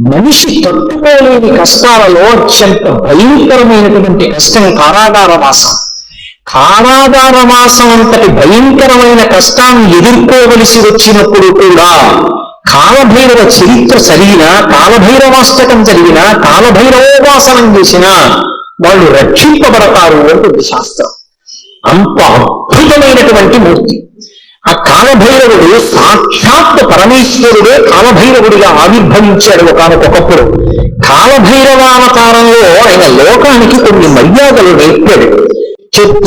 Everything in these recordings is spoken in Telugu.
మనిషి తట్టుకోలేని కష్టాలలో అత్యంత భయంకరమైనటువంటి కష్టం కారాగార వాసం. కారాగార వాసం అంతటి భయంకరమైన కష్టాన్ని ఎదుర్కోవలసి వచ్చినప్పుడు కూడా కాలభైరవ చరిత్ర చదివినా, కాలభైరవాష్టకం చదివినా, కాలభైరవోపాసనం చేసినా వాళ్ళు రక్షింపబడతారు అంటుంది శాస్త్రం. అంత అద్భుతమైనటువంటి మూర్తి ఆ కాలభైరవుడు. సాక్షాత్ పరమేశ్వరుడే కాలభైరవుడిగా ఆవిర్భవించాడు ఒకనొకప్పుడు. కాలభైరవావతారంలో ఆయన లోకానికి కొన్ని మర్యాదలు నేర్పాడు.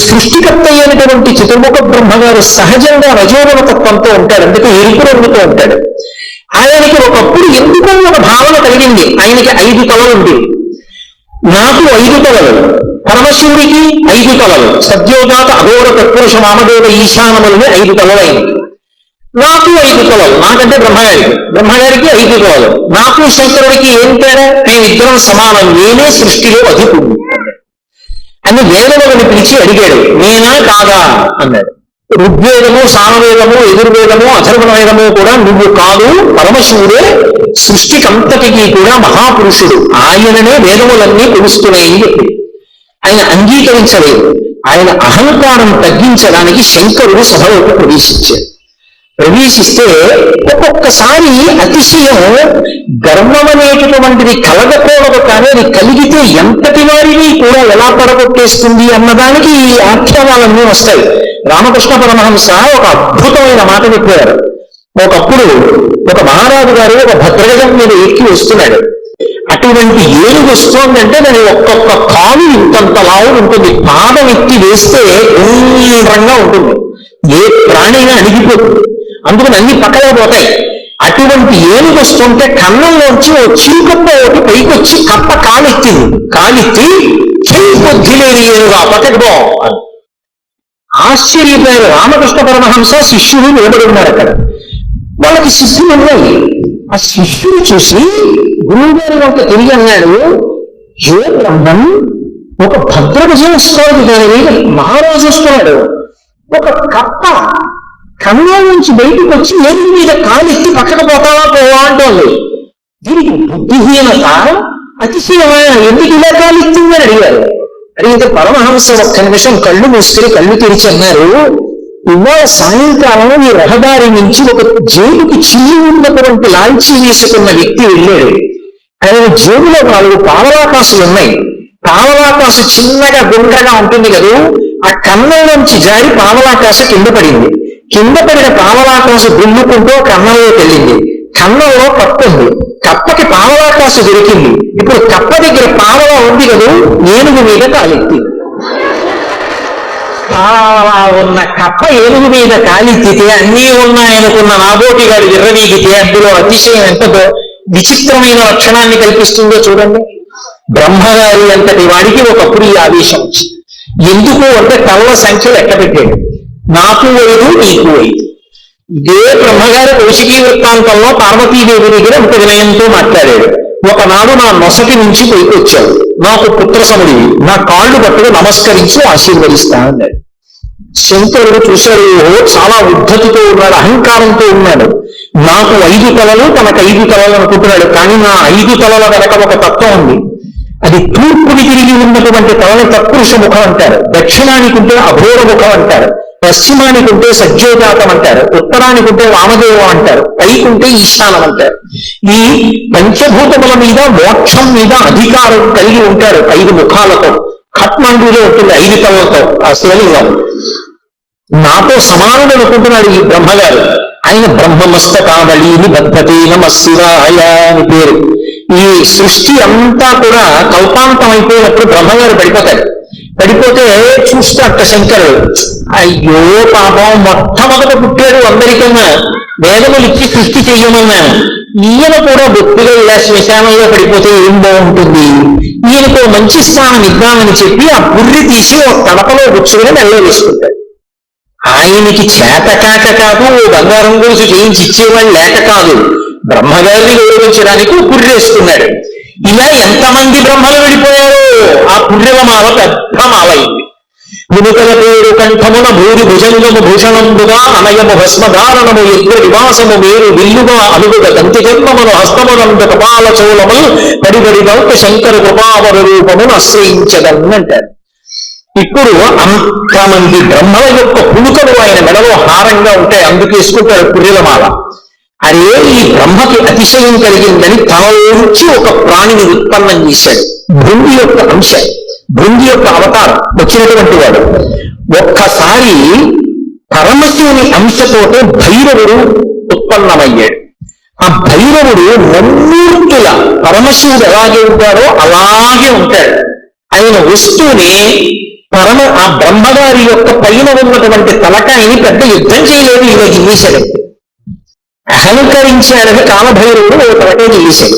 సృష్టికర్త అయినటువంటి చతుర్ముఖ బ్రహ్మగారు సహజంగా రజోగుణ తత్వంతో ఉంటాడు, అందుకే ఎరుపు రంగుతో ఉంటాడు. ఆయనకి ఒకప్పుడు ఎందుకో ఒక భావన కలిగింది, ఆయనకి 5 తలలు ఉండేవి. నాకు 5 తలలు, పరమశివుడికి 5 తలలు, సద్యోజాత అఘోర తత్పురుష వామదేవ ఈశానములని 5 తలలైంది. నాకు 5 తలలు, నాకంటే బ్రహ్మగారికి 5 తలలు. నాకు శంకరుడికి ఏం తేడా? మేమిద్దరం సమానం, నేనే సృష్టిలో అధికుడు అని వేదములను పిలిచి అడిగాడు. నేనా కాదా అన్నాడు. ఋగ్వేదము, సామవేదము, యజుర్వేదము, అథర్వణవేదము కూడా నువ్వు కాదు, పరమశివుడే సృష్టికంతటికి కూడా మహాపురుషుడు, ఆయననే వేదములన్నీ కొలుస్తున్నాయని చెప్పి ఆయన అంగీకరించలేదు. ఆయన అహంకారం తగ్గించడానికి శంకరుడు సభలోకి ప్రవేశిస్తే ఒక్కొక్కసారి అతిశయం గర్వం అనేటటువంటిది కలగకూడదు, కానీ అది కలిగితే ఎంతటి వారిని కూడా ఎలా పడగొట్టేస్తుంది అన్నదానికి ఈ ఆఖ్యానాలన్నీ వస్తాయి. రామకృష్ణ పరమహంస ఒక అద్భుతమైన మాట చెప్పారు. ఒకప్పుడు ఒక మహారాజు గారు ఒక భద్రగజం మీద ఎక్కి వస్తున్నాడు. అటువంటి ఏనుగు వస్తోందంటే దాని ఒక్కొక్క కాలు ఇంతంత లావు ఉంటుంది, పాదం ఎత్తి వేస్తే గుండ్రంగా ఉంటుంది, ఏ ప్రాణిగా అణిగిపోతుంది, అందుకని అన్ని పక్కనే పోతాయి. అటువంటి ఏనుగు వస్తుంటే కన్నంలోంచి ఓ చీకప్ప ఒకటి పైకి వచ్చి కప్ప కాలెత్తి చెయ్యి బుద్ధి లేని ఏనుగా పక్కకు అని ఆశ్చర్యపోయారు రామకృష్ణ పరమహంస. శిష్యుడు నిలబడి ఉన్నారు అక్కడ. వాళ్ళకి శిష్యులు ఉన్నాయి. ఆ శిష్యుడు చూసి గురువు గారి వంక తిరిగి అన్నాడు, ఏ బ్రహ్మం, ఒక భద్రగజం వస్తుంది, దాని మీద మహారాజు వస్తున్నాడు, ఒక కప్ప కన్నం నుంచి బయటకు వచ్చి ఏనుగు మీద కాలెత్తి పక్కకు పోతావా పోవా అంటోంది. దీనికి బుద్ధిహీనత, అతిశయమైన, ఎందుకు ఇలా కాలెత్తిందని అడిగారు. అడిగితే పరమహంస ఒక్క నిమిషం కళ్ళు మూసుకుని కళ్ళు తెరిచి అన్నారు, ఇవాళ సాయంకాలం ఈ రహదారి నుంచి ఒక జేబుకి చిల్లి ఉన్నటువంటి లాంచీ వేసుకున్న వ్యక్తి వెళ్ళాడు. ఆయన జేబులో 4 పావలాకాసులు ఉన్నాయి. పావలాకాసు చిన్నగా గుండ్రగా ఉంటుంది కదా, ఆ కన్నం నుంచి జారి పావలాకాస కింద పడింది. కింద పడిన పావలాకాసు దున్నుకుంటూ కన్నంలోకి వెళ్ళింది. కన్నంలో కప్ప ఉంది. కప్పకి పావలాకాసు దొరికింది. ఇప్పుడు కప్ప దగ్గర పావలా ఉంది కదా, ఏనుగు మీద కాలెత్తింది. ఉన్న కప్ప ఏనుగు మీద కాలెత్తితే అన్నీ ఉన్నాయనుకున్న నాబోటిగాడు విర్రవీగితే అందులో అతిశయం ఎంత విచిత్రమైన లక్షణాన్ని కల్పిస్తుందో చూడండి. బ్రహ్మగారి అంతటి వాడికి ఒకప్పుడు ఈ ఆవేశం వచ్చింది. ఎందుకు అంటే కళ్ళ సంఖ్య లెక్క పెట్టాడు. నాకు 5, నీకు 5. ఇదే బ్రహ్మగారి కౌశికీ వృత్తాంతంలో పార్వతీదేవి దగ్గర ఒక వినయంతో మాట్లాడాడు. ఒకనాడు నా నొసటి నుంచి పైకి వచ్చావు, నాకు పుత్రసముడివి, నా కాళ్ళు పట్టుకు నమస్కరించి ఆశీర్వదిస్తా అన్నాడు. శంకరుడు చూశాడు, చాలా ఉద్ధతితో ఉన్నాడు, అహంకారంతో ఉన్నాడు. నాకు 5 తలలు, తనకు 5 తలలు అనుకుంటున్నాడు. కానీ నా 5 తలల వెనక ఒక తత్వం ఉంది. అది తూర్పుని తిరిగి ఉన్నటువంటి తలని తత్పురుష ముఖం అంటారు, దక్షిణానికి ఉంటే అఘోర ముఖం అంటారు, పశ్చిమానికి ఉంటే సజ్జోజాతం అంటారు, ఉత్తరానికి ఉంటే వామదేవం అంటారు, పైకుంటే ఈశానం అంటారు. ఈ పంచభూతముల మీద, మోక్షం మీద అధికారం కలిగి ఉంటారు 5 ముఖాలతో. ఖట్మండూలో ఉంటుంది 5 తలలతో ఆ శివలింగం. నాతో సమానుడు అనుకుంటున్నాడు ఈ బ్రహ్మగారు. ఆయన బ్రహ్మమస్తకావళిని బద్ధతే నమః శివాయ అని పేరు. ఈ సృష్టి అంతా కూడా కల్పాంతం అయిపోయినప్పుడు బ్రహ్మగారు పడిపోతే చూస్తాట శంకరుడు, అయ్యో పాపం, మొట్టమొదట పుట్టాడు అందరికన్నా, వేదములు ఇచ్చి సృష్టి చెయ్యమన్నాను, ఈయన కూడా బొత్తుగా ఇలా శ్మశానంలో పడిపోతే ఏం బాగుంటుంది, ఈయనకు మంచి స్థానం ఇద్దామని చెప్పి ఆ పుర్రి తీసి ఒక కడపలో కూర్చొని నెలలో వేసుకుంటాడు. ఆయనకి చేతకాక కాదు, బంగారం గురించి చేయించి ఇచ్చేవాళ్ళు లేక కాదు, బ్రహ్మగారిని గౌరవించడానికి పుర్రేసుకున్నాడు. ఇలా ఎంతమంది బ్రహ్మలు విడిపోయారో ఆ పుర్రెల మాల పెద్ద మాలైంది. మునుకల పేరు కంఠమున భూరి భుజంగము భూషణంబుగా అనయము భస్మధారణము యుద్ర నివాసము మేరు విల్లుగా అనుగుగ దంతి జన్మమును హస్తమునందు కపాల చోళములు పడిబడి దౌత శంకర కృపావర రూపమును ఆశ్రయించదన్నంటారు. ఇప్పుడు అంతమంది బ్రహ్మల యొక్క పులుకలు ఆయన మెడలో హారంగా ఉంటాయి, అందుకేసుకుంటారు పుర్రెలమాల. అరే ఈ బ్రహ్మకి అతిశయం కలిగిందని తనలోంచి ఒక ప్రాణిని ఉత్పన్నం చేశాడు. భృంగి యొక్క అంశ, భృంగి యొక్క అవతారం వచ్చినటువంటి వాడు. ఒక్కసారి పరమశివుని అంశతోటే భైరవుడు ఉత్పన్నమయ్యాడు. ఆ భైరవుడు మమ్మూర్తుల పరమశివుడు ఎలాగే ఉంటాడో అలాగే ఉంటాడు. ఆయన వస్తూనే ఆ బ్రహ్మగారి యొక్క పైన ఉన్నటువంటి తలకాయని పెద్ద యుద్ధం చేయలేదు, ఇలా గిల్లేశాడు. అహంకరించాడని కాలభైరవుడు ఒక తలకాయ గిల్లేశాడు.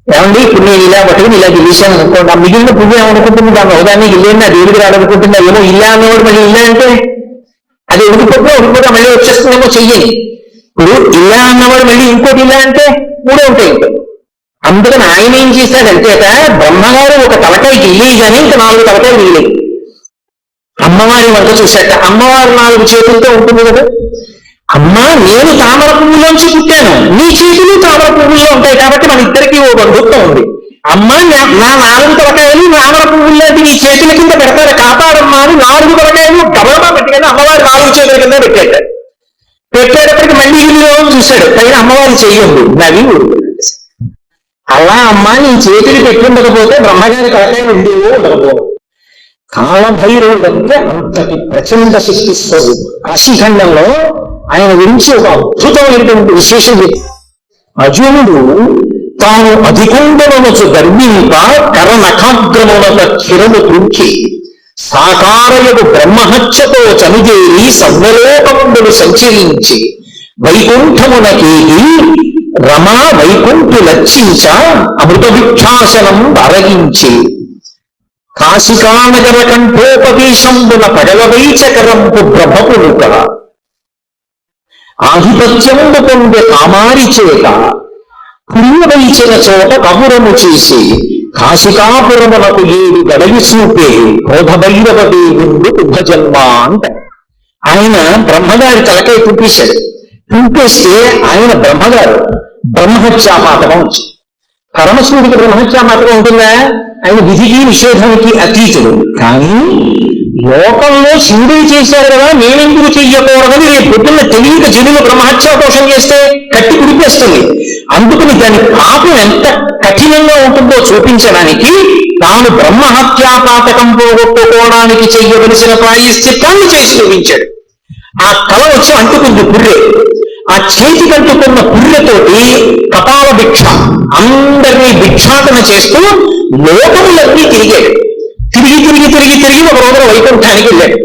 ఏమండి ఇప్పుడు నేను ఇలా పట్టుకుని ఇలా గిల్లేశాను అనుకోండి, ఆ మిగిలిన పుణ్యం ఏమనుకుంటుంది? దాన్ని ఒకదాన్ని గిల్లేండి, అది ఏడుగు రాడనుకుంటుందా? ఏమో ఇలా అన్నవాడు మళ్ళీ ఇలా అంటే అది ఉడికిపోతే మళ్ళీ వచ్చేస్తుందేమో చెయ్యని. ఇప్పుడు ఇలా అన్నవాడు మళ్ళీ ఇంకోటి ఇలా అంటే మూడే ఉంటాయి. అందుకని ఆయన ఏం చేశాడంటే బ్రహ్మగారు ఒక తలకాయ గిల్లేయగానే ఇంకా 4 తలకాయలు గిల్లేయి. అమ్మవారి వంట చూశాక అమ్మవారు 4 చేతులతో ఉంటుంది కదా. అమ్మా నేను తామర పువ్వులోంచి పుట్టాను, నీ చేతులు తామర పువ్వుల్లో ఉంటాయి కాబట్టి మన ఇద్దరికీ ఓ బంధుత్వం ఉంది. అమ్మ నా 4 తలకాయలు తామర పువ్వుల్లాంటి నీ చేతుల కింద పెడతారు, కాపాడమ్మా అని 4 తలకాయలు గబగబా పెట్టగానే అమ్మవారి 4 చేతుల కింద పెట్టాడు. పెట్టేటప్పటికి మళ్ళీ ఇల్లు చూశాడు, పైన అమ్మవారి చెయ్యండి నవి ఊరుకున్నాడు. అలా అమ్మా నీ చేతులు పెట్టుండకపోతే బ్రహ్మగారి తలకాయలు ఉండేవో ఉండకపో. కాలభైరవుడు అంటే అంతటి ప్రచండ శక్తి స్వరూపం. కాశీఖండంలో ఆయన గురించి ఒక అద్భుతమైనటువంటి విశేషం. అర్జునుడు తాను అధికండనొచ్చు గర్వింప కరనఖాగ్రమునక క్షిరము తుంచి సాకారయకు బ్రహ్మహత్యతో చనుదేరి సర్వలోకముందులు సంచరించి వైకుంఠమునకేగి రమా వైకుంఠు లక్షించ అమృత భిక్షాసనం అరగించి కాశికానగర కంఠోపదేశంబున పడలవైచకరంపు బ్రహ్మపులుక ఆధిపత్యముందు పొందే కామారి చేత పుణ్యవైచిన చోట కబురము చేసి కాశికాపురమునకు 7 గడవి చూపే క్రోధభైరవ దేవుడు ఉభజన్మ అంట. ఆయన బ్రహ్మగారి తలకాయ తుంపేశాడు. తుంపేస్తే ఆయన బ్రహ్మగారు బ్రహ్మహత్యాపాతకం వచ్చింది. పరమశివుడికి బ్రహ్మహత్యాపాతకం ఉంటుందా? ఆయన విధికి నిషేధానికి అతీతుడు. కానీ లోకంలో శివుడే చేశారు కదా, నేనెందుకు చెయ్యకూడదని రేపు పొద్దున్న తెలియక జనులు బ్రహ్మహత్యా దోషం చేస్తే కట్టి కుడిపేస్తుంది. అందుకని దాని పాపం ఎంత కఠినంగా ఉంటుందో చూపించడానికి తాను బ్రహ్మహత్యాపాతకం పోగొట్టుకోవడానికి చెయ్యవలసిన ప్రాయశ్చిత్తాన్ని చేసి చూపించాడు. ఆ కళ వచ్చి అంటుకుంది పుర్రె. ఆ చేతికి అంటుకున్న పుర్రెతోటి కపాల భిక్ష అందరినీ భిక్షాటన చేస్తూ లోకములన్నీ తిరిగాడు. తిరిగి ఒక రోజున వైకుంఠానికి వెళ్ళాడు.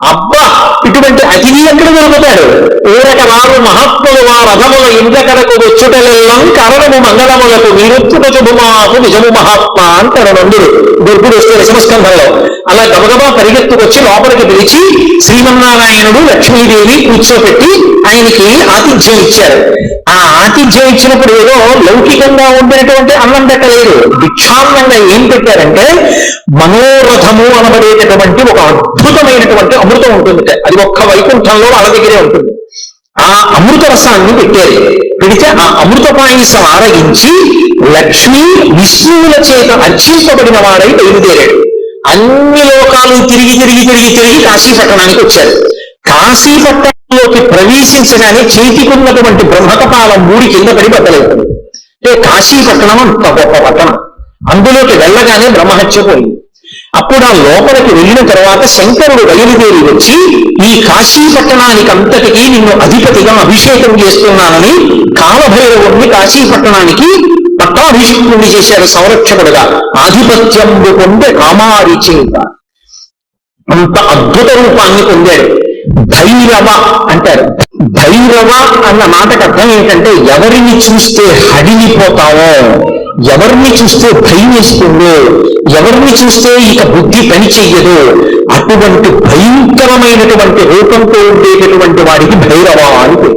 అబ్బా ఇటువంటి అతిథి ఎక్కడ దొరుకుతాడు? ఊరక వారు మహాత్ములు వారు రథముల ఇంద్రకరకు వచ్చుటలెల్లం కరణము మంగళములకు వీరొచ్చుట శుభమాకు నిజము మహాత్మ అంటారు నందుడు దొరుకుడు వస్తే దశమస్కంధంలో. అలా గబగబా పరిగెత్తుకొచ్చి లోపలికి పిలిచి శ్రీమన్నారాయణుడు లక్ష్మీదేవి కూర్చోపెట్టి ఆయనకి ఆతిథ్యం ఇచ్చారు. ఆ ఆతిథ్యం ఇచ్చినప్పుడు ఏదో లౌకికంగా ఉండేటువంటి అన్నం పెట్టలేదు, భిక్షాన్నంగా ఏం పెట్టారంటే మనోరథము అనబడేటటువంటి ఒక అద్భుతమైనటువంటి అమృతం ఉంటుంది. అది ఒక్క వైకుంఠంలో వాళ్ళ దగ్గరే ఉంటుంది. ఆ అమృత రసాన్ని పెట్టారు. పెడితే ఆ అమృత పాయసం ఆరగించి లక్ష్మీ విష్ణువుల చేత అర్చింపబడిన వాడై బయలుదేరాడు. అన్ని లోకాలు తిరిగి కాశీపట్టణానికి వచ్చారు. కాశీపట్టణంలోకి ప్రవేశించగానే చేతికున్నటువంటి బ్రహ్మకపాలం 3 కింద పడి బద్దలవుతుంది. అంటే కాశీపట్టణం అంత గొప్ప పట్టణం. అందులోకి వెళ్ళగానే బ్రహ్మహత్య పోయింది. అప్పుడు ఆ లోపలికి వెళ్ళిన తర్వాత శంకరుడు బయలుదేరి వచ్చి ఈ కాశీపట్టణానికి అంతటికీ నిన్ను అధిపతిగా అభిషేకం చేస్తున్నానని కాలభైరవుడిని కాశీపట్టణానికి పట్టాభిషేకుడిని చేశారు సంరక్షకుడుగా. ఆధిపత్యం పొందే కామారి చేత అంత అద్భుత రూపాన్ని పొందాడు. భైరవ అంటారు. భైరవ అన్న మాటకు అర్థం ఏంటంటే ఎవరిని చూస్తే హడిలిపోతావో, ఎవరిని చూస్తే భయం వేస్తుందో, ఎవరిని చూస్తే ఇక బుద్ధి పని చెయ్యదు, అటువంటి భయంకరమైనటువంటి రూపంతో ఉండేటటువంటి వాడికి భైరవ అని.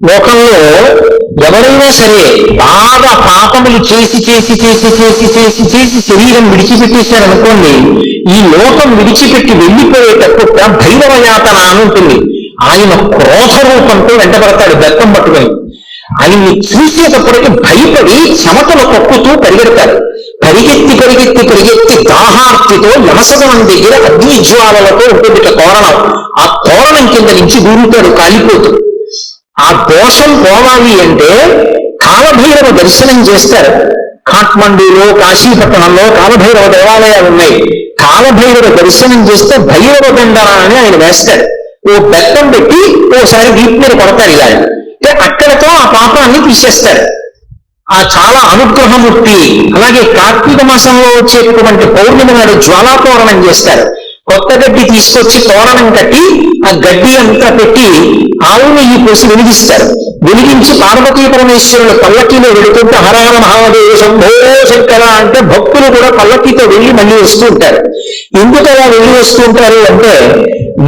లోకంలో ఎవరైనా సరే బాగా పాపములు చేసి చేసి చేసి చేసి చేసి చేసి శరీరం విడిచిపెట్టేశారనుకోండి, ఈ లోకం విడిచిపెట్టి వెళ్ళిపోయేటప్పుడు భైరవ యాతన అని ఉంటుంది. ఆయన క్రోధ రూపంతో వెంటబడతాడు బెత్తం పట్టుకొని. ఆయన్ని చూసేటప్పటికి భయపడి చెమటలు కక్కుతూ పరిగెడతాడు. పరిగెత్తి పరిగెత్తి పరిగెత్తి దాహార్తితో యమసదనం దగ్గర అగ్ని జ్వాలలతో ఉంటుంది తోరణం. ఆ తోరణం కింద నుంచి దూరుతాడు కాలిపోతూ. ఆ దోషం పోవాలి అంటే కాలభైరవ దర్శనం చేస్తారు. కాఠ్మండూలో, కాశీపట్టణంలో కాలభైరవ దేవాలయాలు ఉన్నాయి. కాలభైరవ దర్శనం చేస్తే భైరవ దండన అని ఆయన వేస్తాడు. ఓ బెత్తం పెట్టి ఓసారి వీపు మీద కొడతారు. ఇలా అక్కడతో ఆ పాపాన్ని తీసేస్తారు. ఆ చాలా అనుగ్రహమూర్తి. అలాగే కార్తీక మాసంలో వచ్చేటటువంటి పౌర్ణమి నాడు జ్వాలాతోరణం చేస్తారు. కొత్త గడ్డి తీసుకొచ్చి తోరణం కట్టి ఆ గడ్డి అంతా పెట్టి ఆవు నెయ్యి పోసి వెలిగిస్తారు. వెలిగించి పార్వతీ పరమేశ్వరులు పల్లకీలో వెళుతుంటే హరహర మహాదేవ శంభో శంకర అంటే భక్తులు కూడా పల్లకీతో వెళ్ళి మళ్ళీ వస్తూ ఉంటారు. ఎందుకు అలా వెళ్ళి వస్తూ ఉంటారు అంటే,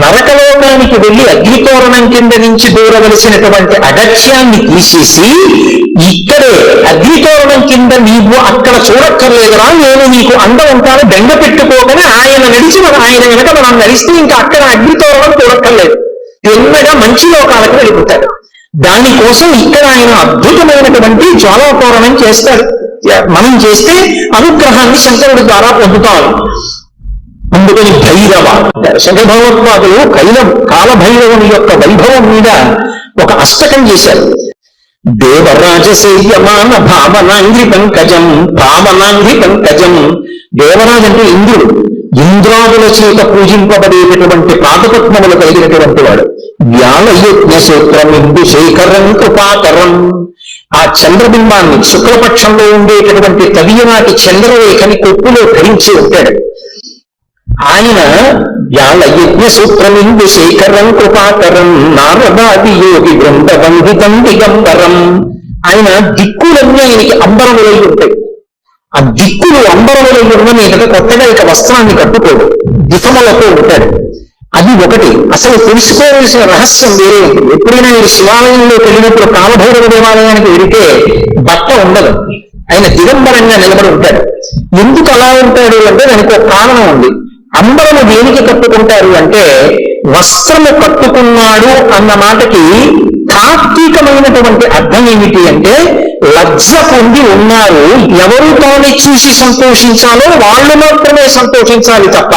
నరకలోకానికి వెళ్ళి అగ్నితోరణం కింద నుంచి దూరవలసినటువంటి అగత్యాన్ని తీసేసి ఇక్కడే అగ్నితోరణం కింద నీవు అక్కడ చూడక్కర్లేదురా, నేను నీకు అండ ఉంటాను బెంగ పెట్టుకోకనే ఆయన నడిచి ఆయన వెనక మనం నడిస్తే ఇంకా అక్కడ అగ్నితోరణం చూడక్కర్లేదు, ఎన్నగా మంచి లోకాలకు వెళ్ళిపోతాడు. దానికోసం ఇక్కడ ఆయన అద్భుతమైనటువంటి జ్వాలాతోరణం చేస్తాడు. మనం చేస్తే అనుగ్రహాన్ని శంకరుడి ద్వారా పొందుతాం. అందుకని భైరవ శంకర భగవత్పాదులు కాలభైరవుని యొక్క వైభవం మీద ఒక అష్టకం చేశారు. దేవరాజసేవ్యమాన భావనాంగ్రి పంకజం భావనాంగ్రి పంకజం. దేవరాజు అంటే ఇంద్రుడు. ఇంద్రాదుల చేత పూజింపబడేటటువంటి పాదపద్మములు కలిగినటువంటి వాడు. వ్యాళయజ్ఞ సూత్రం ఇందు శేఖరం కృపాకరం. ఆ చంద్రబింబాన్ని శుక్లపక్షంలో ఉండేటటువంటి తదియనాటి చంద్రరేఖని కొప్పులో ధరించి ఉంటాడు. ఆయన వ్యాళయజ్ఞ సూత్రమిందు శేఖరం కృపాకరం నారదాది యోగి బృందవందితం దిగంబరం. ఆయన దిక్కులన్నీ ఆయనకి అంబరములై ఉంటాయి. ఆ దిక్కులు అంబరములై ఉన్న మీదట కొత్తగా ఇక వస్త్రాన్ని కట్టుకోడు, దిశములతో ఉంటాడు. అది ఒకటి. అసలు తెలుసుకోవాల్సిన రహస్యం వేరే ఉంటుంది. ఎప్పుడైనా మీరు శివాలయంలోకి వెళ్ళినప్పుడు కాలభైరవ దేవాలయానికి వెళితే బట్ట ఉండదు, ఆయన దిగంబరంగా నిలబడి ఉంటాడు. ఎందుకు అలా ఉంటాడు అంటే దానికి ఒక కారణం ఉంది. అంబరము దేనికి కట్టుకుంటారు అంటే, వస్త్రము కట్టుకున్నాడు అన్న మాటకి తాత్వికమైనటువంటి అర్థం ఏమిటి అంటే, లజ్జ పొంది ఉన్నారు, ఎవరు తాను చూసి సంతోషించాలో వాళ్ళు మాత్రమే సంతోషించాలి తప్ప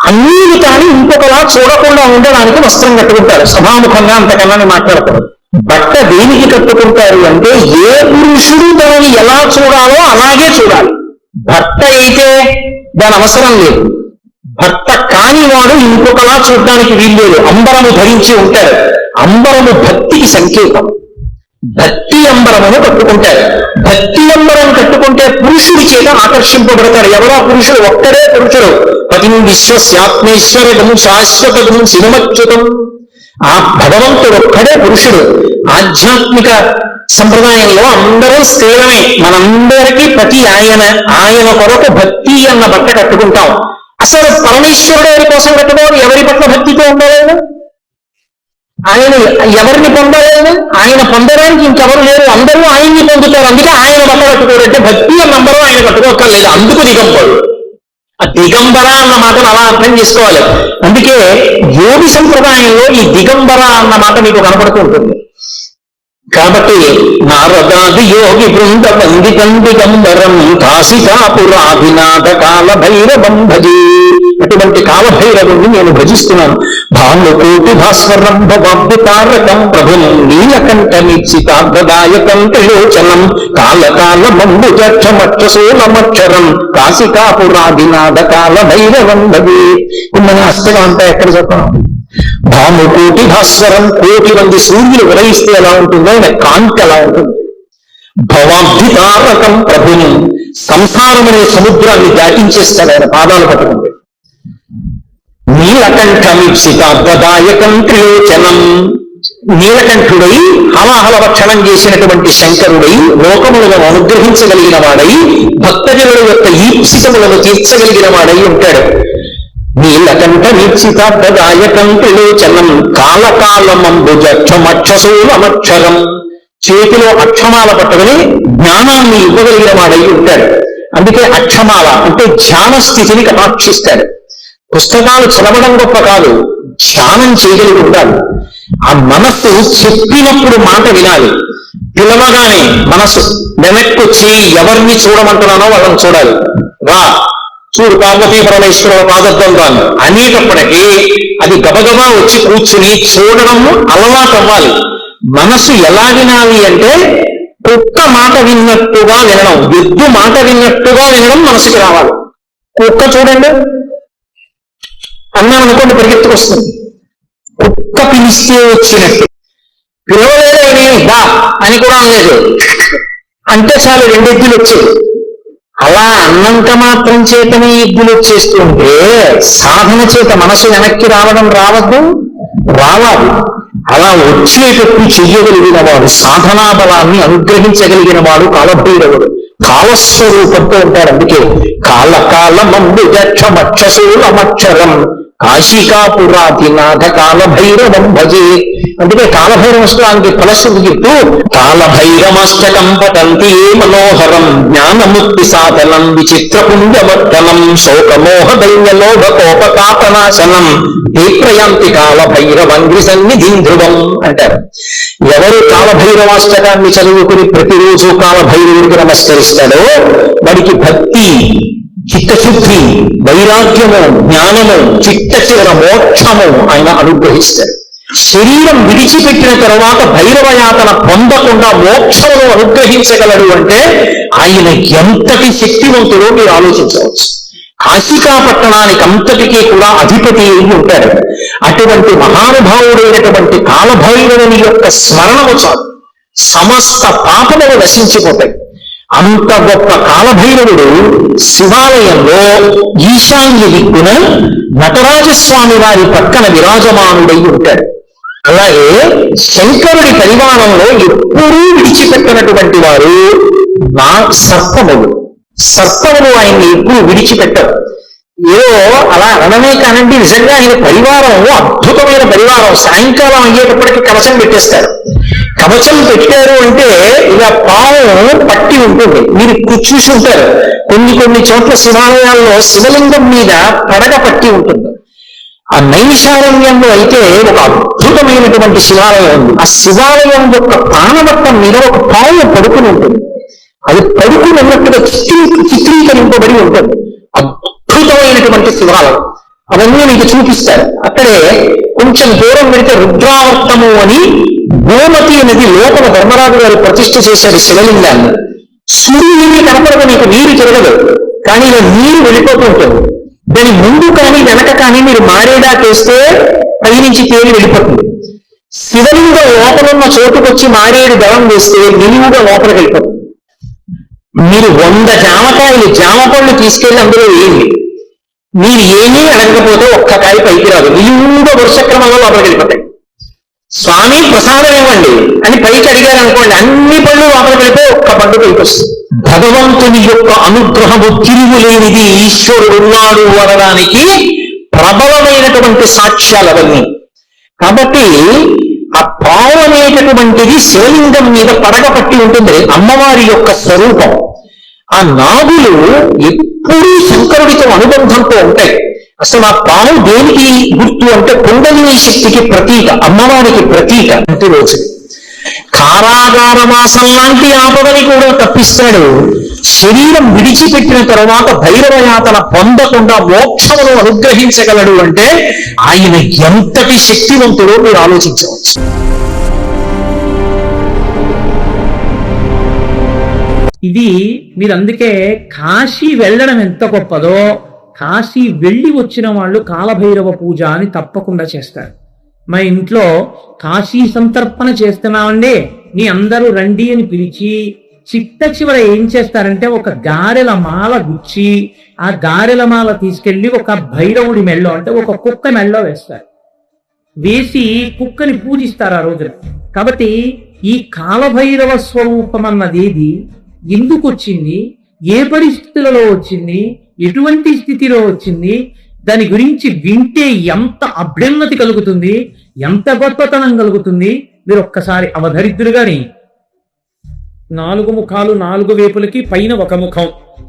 అన్ని కానీ ఇంకొకలా చూడకుండా ఉండడానికి వస్త్రం కట్టుకుంటారు. సభాముఖంగా అంతకన్నా మాట్లాడకూడదు. బట్ట దేనికి కట్టుకుంటారు అంటే, ఏ పురుషుడు దాన్ని ఎలా చూడాలో అలాగే చూడాలి. భర్త అయితే దాని అవసరం లేదు, భర్త కాని వాడు ఇంకొకలా చూడడానికి వీల్లేదు. అంబరము ధరించి ఉంటాడు. అంబరము భక్తికి సంకేతం. భక్తి అంబరమును కట్టుకుంటాడు. భక్తి అంబరం కట్టుకుంటే పురుషుడి చేత ఆకర్షింపబడతాడు. ఎవరో పురుషుడు, ఒక్కడే పురుషుడు. పతిం విశ్వస్యాత్మేశ్వరదం శాశ్వతం శివమచ్యుతం. ఆ భగవంతుడు ఒక్కడే పురుషుడు. ఆధ్యాత్మిక సంప్రదాయంలో అందరూ స్త్రీలమే. మనందరికీ పతి ఆయన. ఆయన కొరకు భక్తి అన్న బట్ట కట్టుకుంటాం. అసలు పరమేశ్వరుడు ఎవరి కోసం కట్టుకోవాలి? ఎవరి పట్ల భక్తితో ఉండలేదు? ఆయన ఎవరిని పొందలేదు? ఆయన పొందడానికి ఇంకెవరు లేరు, అందరూ ఆయన్ని పొందుతారు. అందుకే ఆయన బట్ట కట్టుకోరంటే భక్తి అన్నంబరూ ఆయన కట్టుకోక్కర్లేదు. అందుకు దిగంబరుడు. ఆ దిగంబర అన్న మాటను అలా అర్థం చేసుకోవాలి. అందుకే యోగి సంప్రదాయంలో ఈ దిగంబర అన్న మాట మీకు కనపడుతూ ఉంటుంది. కాబట్టి నారదాది యోగి బృంద వందితం దిగంబరం కాశికాపురాభినాథ కాలభైరవం భజే. అటువంటి కాలభైరవుని నేను భజిస్తున్నాను. భానుకోటి భాస్వరం భవాబ్దితారకం ప్రభుం నీలకంఠమిచ్చితార్థదాయకం త్రిలోచనం కాలకాలమంబుజక్షమక్షసోలమక్షరం కాశికాపురాభినాథ కాలభైరవం భజే. మన అష్టకం అంతా ఎక్కడ చెప్పడం? భానుకోటి భాస్వరం, కోటి మంది సూర్యులు ఉదయిస్తే ఎలా ఉంటుందో ఆయన కాంతి ఎలా ఉంటుంది. భవాబ్ధితారకం ప్రభుని, సంసారమనే సముద్రాన్ని దాటించేస్తాడు ఆయన పాదాలు పట్టుకుంటే. నీలకంఠమిప్సితార్థదాయకం త్రిలోచనం, నీలకంఠుడై హలాహల భక్షణం చేసినటువంటి శంకరుడై లోకములను అనుగ్రహించగలిగిన వాడై భక్తజనుల యొక్క ఈప్సితములను తీర్చగలిగిన వాడై ఉంటాడు. నీలకంఠ నిశ్చితార్థదాయకం త్రిలోచనం కాలకాలమంబుజక్షమక్షశూలమక్షరం. చేతిలో అక్షమాల పట్టుకుని జ్ఞానాన్ని ఇవ్వగలిగిన వాడై ఉంటాడు. అందుకే అక్షమాల అంటే ధ్యాన స్థితిని కటాక్షిస్తాడు. పుస్తకాలు చదవడం గొప్ప కాదు, ధ్యానం చేయగలిగి ఉండాలి. ఆ మనస్సు చెప్పినప్పుడు మాట వినాలి. పిలవగానే మనసు వెనక్కొచ్చి ఎవరిని చూడమంటున్నానో వాళ్ళని చూడాలి. రా చూడు పార్వతీ పరమేశ్వర పాదర్థం రాను అనేటప్పటికీ అది గబగబా వచ్చి కూర్చుని చూడడం అలవాటు అవ్వాలి. మనసు ఎలా వినాలి అంటే కుక్క మాట విన్నట్టుగా వినడం, ఎద్దు మాట విన్నట్టుగా వినడం మనసుకి రావాలి. కుక్క చూడండి అన్నాను అనుకోండి పరిగెత్తుకొస్తుంది. కుక్క పిలిస్తే వచ్చినట్టు. పిలవలేదే బా అని కూడా అనలేదు, అంటే చాలు రెండు ఎద్దులు వచ్చేది. అలా అన్నంత మాత్రం చేతనే ఎద్దులు వచ్చేస్తుంటే సాధన చేత మనసు వెనక్కి రావడం రావద్దు, రావాలి. అలా వచ్చేటప్పుడు చెయ్యగలిగిన వాడు, సాధనా బలాన్ని అనుగ్రహించగలిగిన వాడు కాలభైరవుడు. కాలస్వరూపంతో ఉంటాడు. అందుకే కాలకాలమంబుజక్షమక్షశూలమక్షరం కాశికాపురాధినాథ కాలభైరవం భజే. అందుకే కాలభైరవ శ్లోకానికి ఫలశ్రుతి చెప్తూ కాలభైరమష్టకం పఠంతి మనోహరం జ్ఞానముక్తి సాధనం విచిత్రపుంజవర్ధనం శోకమోహ దైన్యలోభ కోపకాపనాశనం తీప్రయాంతి కాలభైరవంగ్రి సన్నిధిం ధ్రువం అంటారు. ఎవరు కాలభైరవాష్టకాన్ని చదువుకుని ప్రతిరోజు కాలభైరవుడికి నమస్కరిస్తాడో వాడికి భక్తి, చిత్తశుద్ధి, వైరాగ్యము, జ్ఞానము, చిట్ట చివర మోక్షము ఆయన అనుగ్రహిస్తాడు. శరీరం విడిచిపెట్టిన తర్వాత భైరవయాతన పొందకుండా మోక్షమును అనుగ్రహించగలడు అంటే ఆయన ఎంతటి శక్తివంతుడో మీరు ఆలోచించవచ్చు. కాశికా పట్టణానికి అంతటికీ కూడా అధిపతి అయి ఉంటాడు. అటువంటి మహానుభావుడైనటువంటి కాలభైరవుని యొక్క స్మరణము చాలు, సమస్త పాపములు నశించిపోతాయి. అంత గొప్ప కాలభైరవుడు శివాలయంలో ఈశాన్య దిక్కున నటరాజస్వామి వారి పక్కన విరాజమానుడై ఉంటాడు. అలాగే శంకరుడి పరివారంలో ఎప్పుడూ విడిచిపెట్టినటువంటి వారు నా సర్పములు. సర్పములు ఆయన్ని ఎప్పుడు విడిచిపెట్టరు. ఏదో అలా అనమే కానండి, నిజంగా ఆయన పరివారం అద్భుతమైన పరివారం. సాయంకాలం అయ్యేటప్పటికి కవచం పెట్టేస్తారు. కవచం పెట్టారు అంటే ఇలా పాము పట్టి ఉంటుంది. మీరు చూసి ఉంటారు, కొన్ని చోట్ల శివాలయాల్లో శివలింగం మీద పడగ పట్టి ఉంటుంది. ఆ నైమిషారణ్యంలో అయితే ఒక అద్భుతమైనటువంటి శివాలయం ఉంది. ఆ శివాలయం యొక్క ప్రాణవట్టం మీద ఒక పాము పడుకుని ఉంటుంది. అది పడుకుని ఉన్నట్టుగా చిత్రీకరింపబడి ఉంటుంది. అద్భుతమైనటువంటి శివాలయం. అవన్నీ మీకు చూపిస్తారు. అక్కడే కొంచెం దూరం వెళితే రుద్రావర్తము అని గోమతి నది లోపల ధర్మరాజు గారు ప్రతిష్ఠ చేశారు శివలింగాన్ని. సూర్యుడిని కనపడక మీకు నీరు జరగదు, కానీ ఇలా నీరు వెళ్ళిపోతూ ఉంటుంది. దాని ముందు కానీ వెనక కానీ మీరు మారేడా చేస్తే పైనుంచి తేలి వెళ్ళిపోతుంది. శివలింగం లోపలున్న చోటుకొచ్చి మారేడు దళం వేస్తే నిలువుగా లోపలికి వెళ్ళిపోతుంది. మీరు 100 జామకాయలు జామపళ్ళు తీసుకెళ్లి అందులో వేయండి, మీరు ఏమీ అడగకపోతే ఒక్క కాయ పైకి రాదు, నిలువుగా వరుసక్రమంలో లోపలికి వెళ్ళిపోతాయి. స్వామి ప్రసాదం ఇవ్వండి అని పైకి అడిగారు అనుకోండి, అన్ని పళ్ళు లోపలికి వెళ్తే ఒక్క పండు పైకి వస్తుంది. భగవంతుని యొక్క అనుగ్రహము తిరుగులేనిది, ఈశ్వరుడు ఉన్నాడు అనడానికి ప్రబలమైనటువంటి సాక్ష్యాలు అవన్నీ. కాబట్టి ఆ పావు అనేటటువంటిది శివలింగం మీద పడగ పట్టి ఉంటుంది, అమ్మవారి యొక్క స్వరూపం. ఆ నాగులు ఎప్పుడూ శంకరుడితో అనుబంధంతో ఉంటాయి. అసలు ఆ పాము దేనికి గుర్తు అంటే కుండలిని శక్తికి ప్రతీక, అమ్మవారికి ప్రతీక. అంటే రోజు కారాగారవాసం లాంటి ఆపదని కూడా తప్పిస్తాడు. శరీరం విడిచిపెట్టిన తర్వాత భైరవయాతన పొందకుండా మోక్షమును అనుగ్రహించగలడు అంటే ఆయన ఎంతటి శక్తివంతుడో మీరు ఆలోచించవచ్చు. ఇది మీరు అందుకే కాశీ వెళ్ళడం ఎంత గొప్పదో, కాశీ వెళ్ళి వచ్చిన వాళ్ళు కాలభైరవ పూజ అని తప్పకుండా చేస్తారు. మా ఇంట్లో కాశీ సంతర్పణ చేస్తున్నామండి, మీ అందరూ రండి అని పిలిచి చిట్ట చివర ఏం చేస్తారంటే ఒక గారెల మాల గుచ్చి ఆ గారెల మాల తీసుకెళ్లి ఒక భైరవుడి మెళ్ళో అంటే ఒక కుక్క మెళ్ళో వేస్తారు. వేసి కుక్కని పూజిస్తారు ఆ రోజున. కాబట్టి ఈ కాలభైరవ స్వరూపం అన్నది ఏది, ఎందుకు వచ్చింది, ఏ పరిస్థితులలో వచ్చింది, ఎటువంటి స్థితిలో వచ్చింది, దాని గురించి వింటే ఎంత అభ్యున్నతి కలుగుతుంది, ఎంత గొప్పతనం కలుగుతుంది. మీరు ఒక్కసారి అవధరిద్దురు గాని 4 ముఖాలు 4 వైపులకి పైన ఒక ముఖం.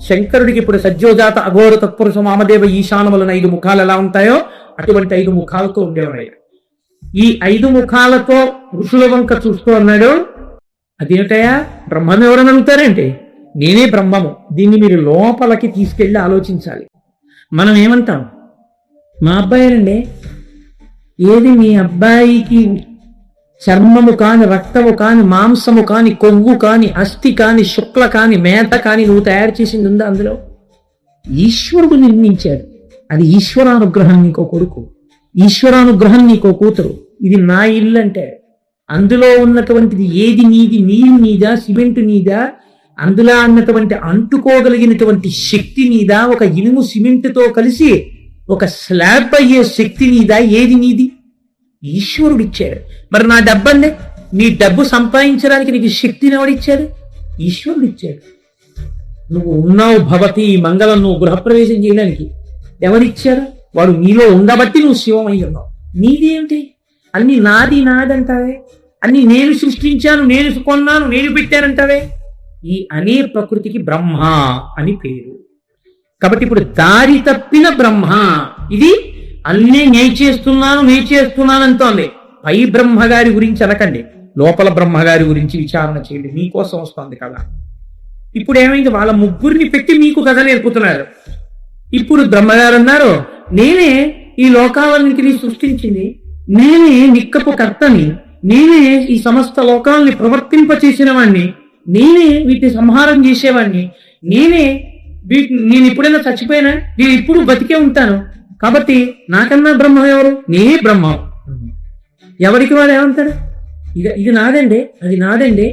శంకరుడికి ఇప్పుడు సజ్జోజాత అఘోర తత్పురుష మామదేవ ఈశానములను 5 ముఖాలు ఎలా ఉంటాయో అటువంటి 5 ముఖాలతో ఉండేవాడు. ఈ 5 ముఖాలతో ఋషుల వంక చూస్తూ అన్నాడు, అదేమిటయా బ్రహ్మం ఎవరని అడుగుతారేంటి? నేనే బ్రహ్మము. దీన్ని మీరు లోపలికి తీసుకెళ్ళి ఆలోచించాలి. మనం ఏమంటాం, మా అబ్బాయినండి. ఏది మీ అబ్బాయికి చర్మము కాని, రక్తము కాని, మాంసము కాని, కొవ్వు కాని, అస్థి కాని, శుక్ల కాని, మేత కాని నువ్వు తయారు చేసింది ఉందా? అందులో ఈశ్వరుడు నిర్మించాడు. అది ఈశ్వరానుగ్రహం. నీకో కొడుకు, ఈశ్వరానుగ్రహం నీకో కూతురు. ఇది నా ఇల్లు అంటే అందులో ఉన్నటువంటిది ఏది నీది? నీరు నీదా? సిమెంట్ నీదా? అందులో అన్నటువంటి అంటుకోగలిగినటువంటి శక్తి నీదా? ఒక ఇనుము సిమెంట్తో కలిసి ఒక స్లాబ్ అయ్యే శక్తి నీదా? ఏది నీది? ఈశ్వరుడు ఇచ్చాడు. మరి నా డబ్బండి, నీ డబ్బు సంపాదించడానికి నీకు శక్తిని ఎవడిచ్చాడు? ఈశ్వరుడు ఇచ్చాడు. నువ్వు ఉన్నావు భవతి మంగళం, నువ్వు గృహప్రవేశం చేయడానికి ఎవరిచ్చారు? వాడు నీలో ఉండబట్టి నువ్వు శివమై ఉన్నావు. నీదేమిటి? అన్ని నాది నాదంటావే, అన్ని నేను సృష్టించాను, నేను కొన్నాను, నేను పెట్టానంటావే. ఈ అనే ప్రకృతికి బ్రహ్మ అని పేరు. కాబట్టి ఇప్పుడు దారి తప్పిన బ్రహ్మ ఇది. అన్నీ నేను చేస్తున్నాను అంటోంది. పై బ్రహ్మగారి గురించి అనకండి, లోపల బ్రహ్మగారి గురించి విచారణ చేయండి. మీకోసం వస్తుంది కదా. ఇప్పుడు ఏమైంది? వాళ్ళ ముగ్గురిని పెట్టి మీకు కథ నేర్పుతున్నారు. ఇప్పుడు బ్రహ్మగారు అన్నారు, నేనే ఈ లోకాలన్నింటినీ సృష్టించింది, నేనే నిక్కపు కర్తని, నేనే ఈ సమస్త లోకాలని ప్రవర్తింపచేసిన వాణ్ణి, నేనే వీటిని సంహారం చేసేవాడిని, నేను ఇప్పుడైనా చచ్చిపోయినా నేను ఇప్పుడు బతికే ఉంటాను. కాబట్టి నాకన్నా బ్రహ్మ ఎవరు? నేనే బ్రహ్మ. ఎవరికి వాడు ఏమంటాడు? ఇది నాదండి, అది నాదండి,